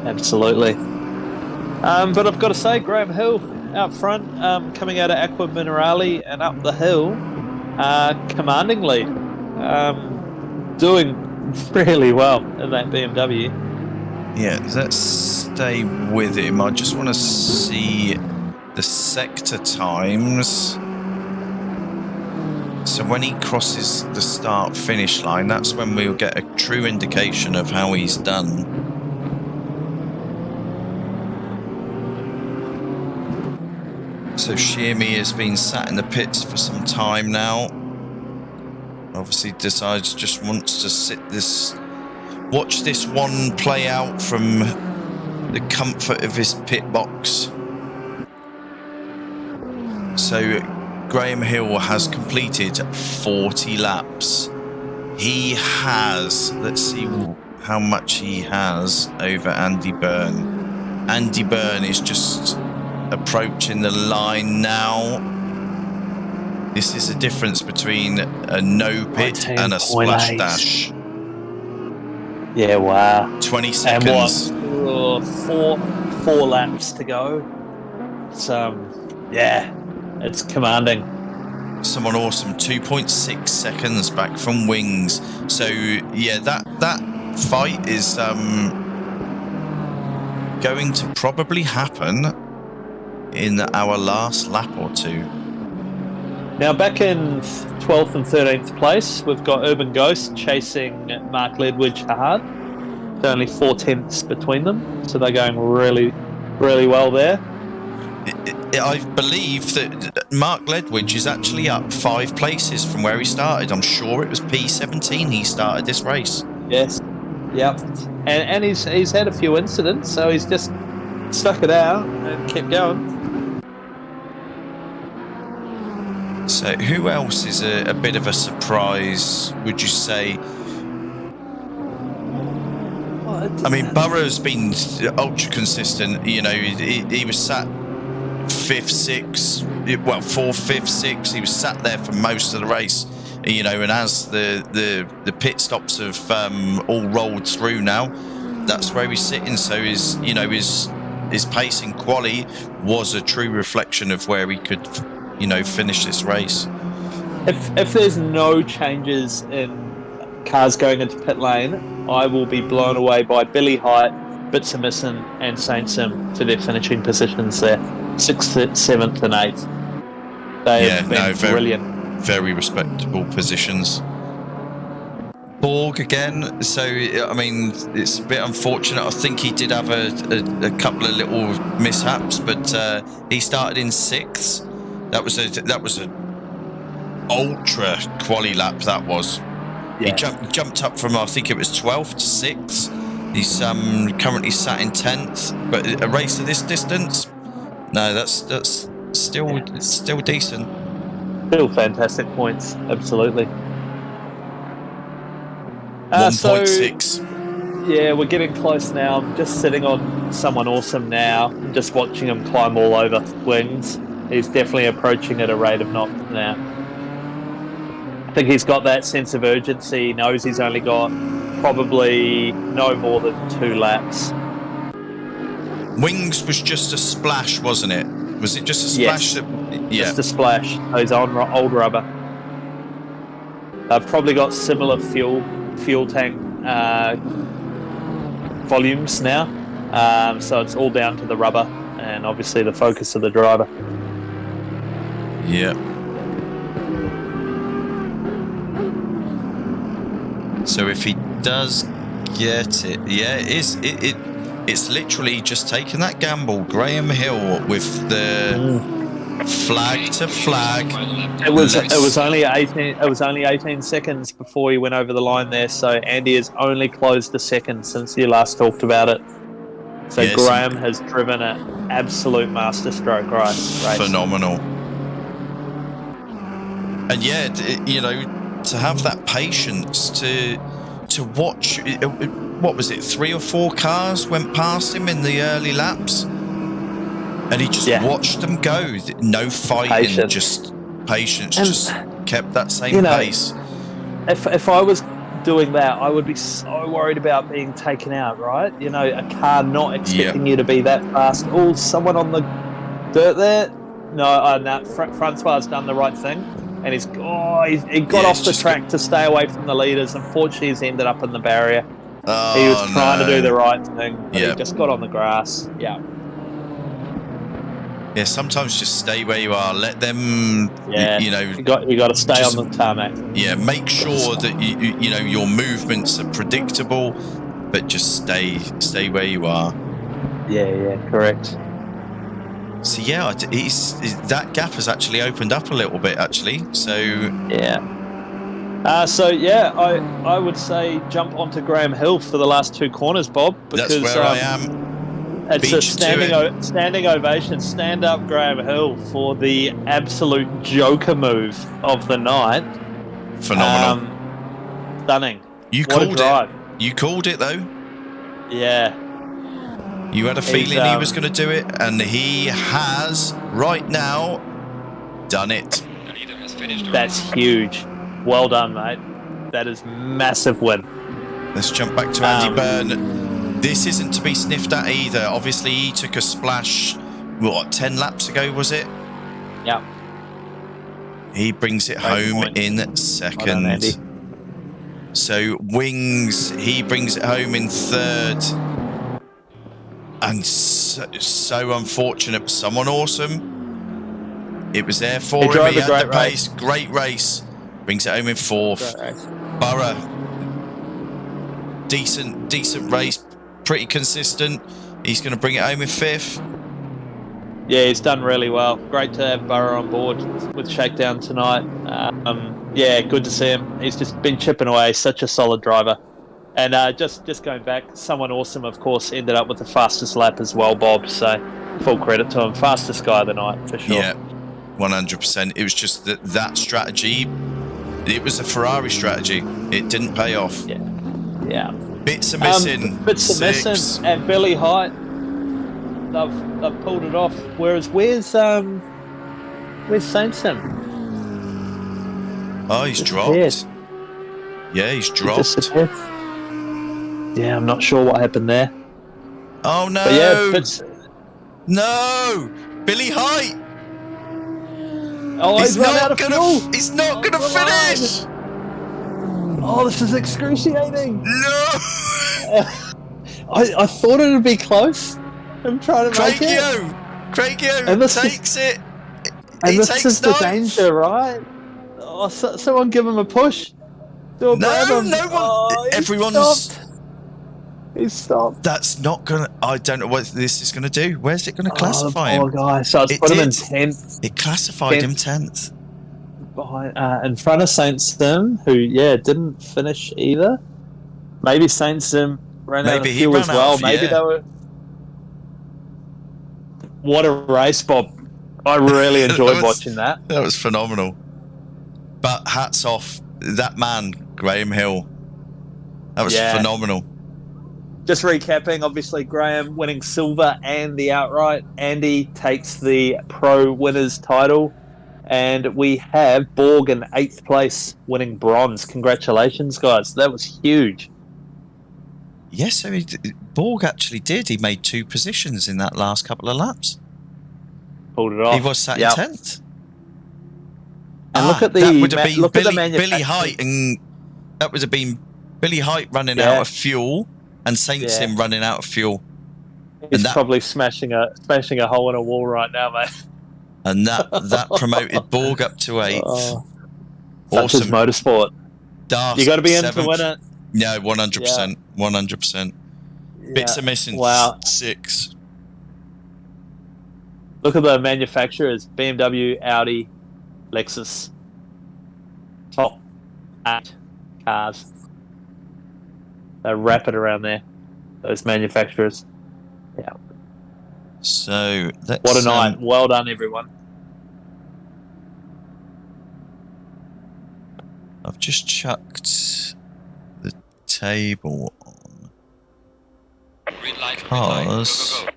Absolutely. But I've got to say, Graham Hill out front, coming out of Aqua Minerale and up the hill, commandingly, doing really well in that BMW. Yeah, let's stay with him. I just want to see the sector times. So when he crosses the start-finish line, that's when we'll get a true indication of how he's done. So Shearmy has been sat in the pits for some time now. Obviously decides just wants to watch this one play out from the comfort of his pit box. So Graham Hill has completed 40 laps. He has, let's see how much he has over Andy Byrne. Andy Byrne is just approaching the line now. This is a difference between a no pit and a splash dash. Yeah, wow. 20 seconds. And what? Four laps to go. So, it's commanding. Someone awesome. 2.6 seconds back from Wings. So, that fight is going to probably happen in our last lap or two. Now back in 12th and 13th place, we've got Urban Ghost chasing Mark Ledwidge hard. There's only 4 tenths between them, so they're going really, really well there. I believe that Mark Ledwidge is actually up 5 places from where he started. I'm sure it was P17 he started this race. Yes. Yep. And he's had a few incidents, so he's just stuck it out and kept going. So who else is a bit of a surprise, would you say? I mean, Burroughs been ultra consistent. You know, he was sat 5th, 6th, well, 4th, 5th, 6th. He was sat there for most of the race. You know, and as the pit stops have all rolled through now, that's where he's sitting. So his pace in quali was a true reflection of where he could, you know, finish this race. If there's no changes in cars going into pit lane, I will be blown away by Billy Height, Bitsumissen and Saint Sim to their finishing positions there, 6th, 7th and 8th. They have been brilliant. Very respectable positions. Borg again, so I mean, it's a bit unfortunate. I think he did have a couple of little mishaps, but he started in 6th. That was a ultra quali lap. That was. Yeah. He jumped up from, I think it was 12th to 6th. He's currently sat in 10th, but a race of this distance, no, that's still decent. Still fantastic points, absolutely. 1.6. So, yeah, we're getting close now. I'm just sitting on someone awesome now. I'm just watching him climb all over wings. He's definitely approaching at a rate of knots now. I think he's got that sense of urgency. He knows he's only got probably no more than 2 laps. Wings was just a splash, wasn't it? Was it just a splash? Yes, just a splash. Those old rubber. They've probably got similar fuel tank volumes now. So it's all down to the rubber and obviously the focus of the driver. Yeah. So if he does get it, yeah, it's literally just taking that gamble. Graham Hill with the flag to flag. It was only 18 seconds before he went over the line there. So Andy has only closed a second since you last talked about it. So yes. Graham has driven an absolute masterstroke race. Phenomenal. And yeah, you know, to have that patience to watch, what was it, 3 or 4 cars went past him in the early laps, and he just watched them go. No fighting, just patience, and just kept that same pace. If I was doing that, I would be so worried about being taken out, right? You know, a car not expecting you to be that fast. Oh, someone on the dirt there? No, Francois has done the right thing. And he got off the track to stay away from the leaders. Unfortunately, he's ended up in the barrier. He was trying to do the right thing, but he just got on the grass. Yeah. Yeah, sometimes just stay where you are. Let them, you know... You got to stay on the tarmac. Yeah, make sure that, you know, your movements are predictable, but just stay where you are. Yeah, correct. So yeah, that gap has actually opened up a little bit, actually. So yeah. I would say jump onto Graham Hill for the last 2 corners, Bob. Because, that's where I am. It's a standing ovation. Stand up, Graham Hill, for the absolute joker move of the night. Phenomenal. Stunning. You called it. You called it though. Yeah. You had a feeling he was going to do it, and he has, right now, done it. That's huge. Well done, mate. That is massive win. Let's jump back to Andy Byrne. This isn't to be sniffed at either. Obviously, he took a splash, 10 laps ago, was it? Yeah. He brings it home in second. Well done, Andy. So, Wings, he brings it home in third. And so unfortunate, but someone awesome. It was there for him. He had the pace. Great race. Brings it home in 4th. Burrough, decent race. Pretty consistent. He's going to bring it home in 5th. Yeah, he's done really well. Great to have Burrow on board with Shakedown tonight. Yeah, good to see him. He's just been chipping away. Such a solid driver. And just going back, someone awesome, of course, ended up with the fastest lap as well, Bob. So full credit to him. Fastest guy of the night, for sure. Yeah, 100%. It was just that strategy. It was a Ferrari strategy. It didn't pay off. Yeah. Bits are missing. Bits are missing. And Billy Height, they've pulled it off. Where's Saintson? Oh, he's dropped. Yeah, he's dropped. Yeah, I'm not sure what happened there. Oh no! But yeah, no, Billy Height. Oh, he's run out of fuel. He's not gonna finish. Oh, this is excruciating. No. I thought it would be close. I'm trying to make it. Craigio takes it. And this is the danger, right? Oh, someone give him a push. No one. Oh, Everyone's. He's stopped. That's not gonna. I don't know what this is gonna do. Where's it gonna classify him? Oh, guy. So it's put him in 10th. It classified him 10th. Behind, in front of Saint Sim, who didn't finish either. Maybe Saint Sim ran out of fuel as well. Maybe they were. What a race, Bob! I really enjoyed watching that. That was phenomenal. But hats off that man, Graham Hill. That was phenomenal. Just recapping, obviously Graham winning silver and the outright. Andy takes the pro winners title. And we have Borg in 8th place winning bronze. Congratulations, guys. That was huge. Yes, so Borg actually did. He made 2 positions in that last couple of laps. Pulled it off. He was sat in 10th. And look at the that would have been Billy Height, and that would have been Billy Height running out of fuel and Saint Sim running out of fuel. He's probably smashing a hole in a wall right now, mate. And that promoted Borg up to 8th. Awesome motorsport. Darth, you got to be in 7th. to win it. No, 100%. 100%. Bits are missing. Wow. 6. Look at the manufacturers: BMW, Audi, Lexus. Top 8 cars. They're rapid around there. Those manufacturers. Yeah. So what a night. Well done, everyone. I've just chucked the table on. Green light. Because Go. I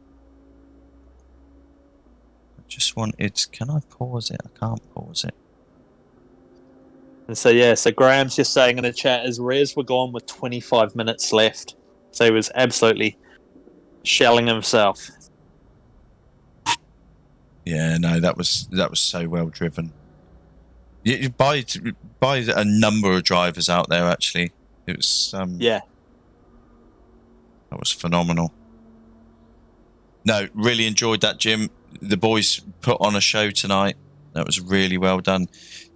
just wanted... Can I pause it? I can't pause it. And so Graham's just saying in the chat, as Rez were gone with 25 minutes left. So he was absolutely shelling himself. Yeah, no, that was so well driven. By a number of drivers out there, actually. It was that was phenomenal. No, really enjoyed that, Jim. The boys put on a show tonight. That was really well done.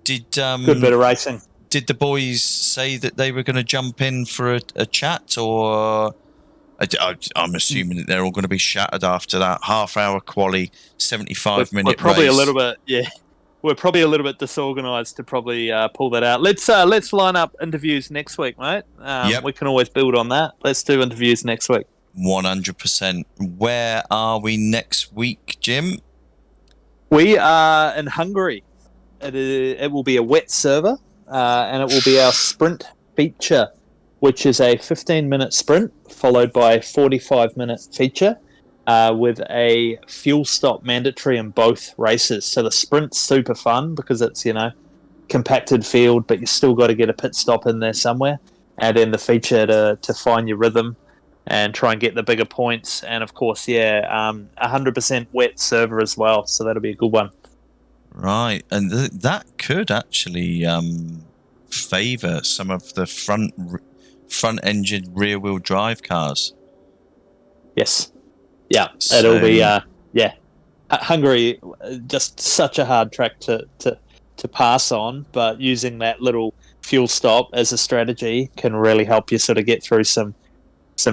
Good bit of racing. Did the boys say that they were going to jump in for a chat, or I'm assuming that they're all going to be shattered after that half-hour quali, 75-minute race? We're probably a little bit, We're probably a little bit disorganised to probably pull that out. Let's line up interviews next week, mate. We can always build on that. Let's do interviews next week. 100%. Where are we next week, Jim? We are in Hungary. It will be a wet server, and it will be our sprint feature, which is a 15-minute sprint followed by a 45-minute feature with a fuel stop mandatory in both races. So the sprint's super fun because it's, compacted field, but you still got to get a pit stop in there somewhere. And then the feature to find your rhythm and try and get the bigger points. And, of course, 100% wet server as well. So that'll be a good one. Right. And that could actually favour some of the front-engine rear-wheel drive cars. Yes. Yeah. It'll be, Hungary, just such a hard track to pass on, but using that little fuel stop as a strategy can really help you sort of get through some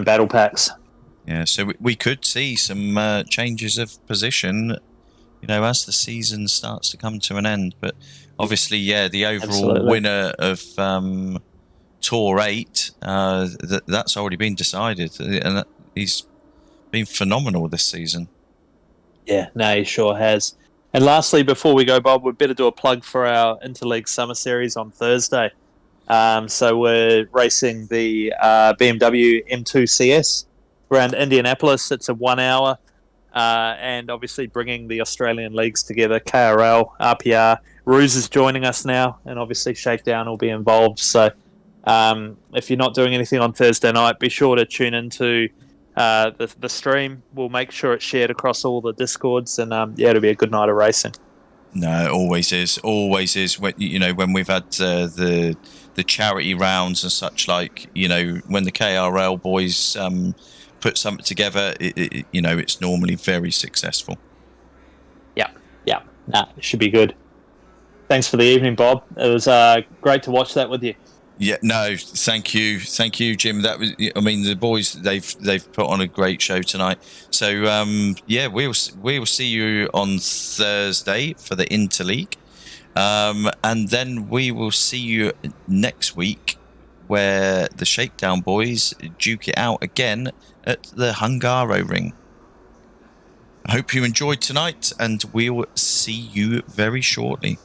battle packs. Yeah, so we could see some changes of position as the season starts to come to an end. But obviously, the overall winner of Tour 8, that's already been decided, and he's been phenomenal this season. Yeah, no, he sure has. And lastly, before we go, Bob, we'd better do a plug for our Interleague Summer Series on Thursday. So we're racing the BMW M2 CS around Indianapolis. It's a 1 hour. And obviously bringing the Australian leagues together, KRL, RPR. Ruse is joining us now, and obviously Shakedown will be involved. So if you're not doing anything on Thursday night, be sure to tune into the stream. We'll make sure it's shared across all the Discords, and it'll be a good night of racing. No, it always is. Always is. When we've had the charity rounds and such, like, when the KRL boys put something together, it's normally very successful. Yeah. It should be good. Thanks for the evening, Bob. It was great to watch that with you. Yeah, no, thank you, Jim. That was, the boys, they've put on a great show tonight. So we'll see you on Thursday for the Interleague, and then we will see you next week, where the Shakedown boys duke it out again at the Hungaro Ring. I hope you enjoyed tonight, and we'll see you very shortly.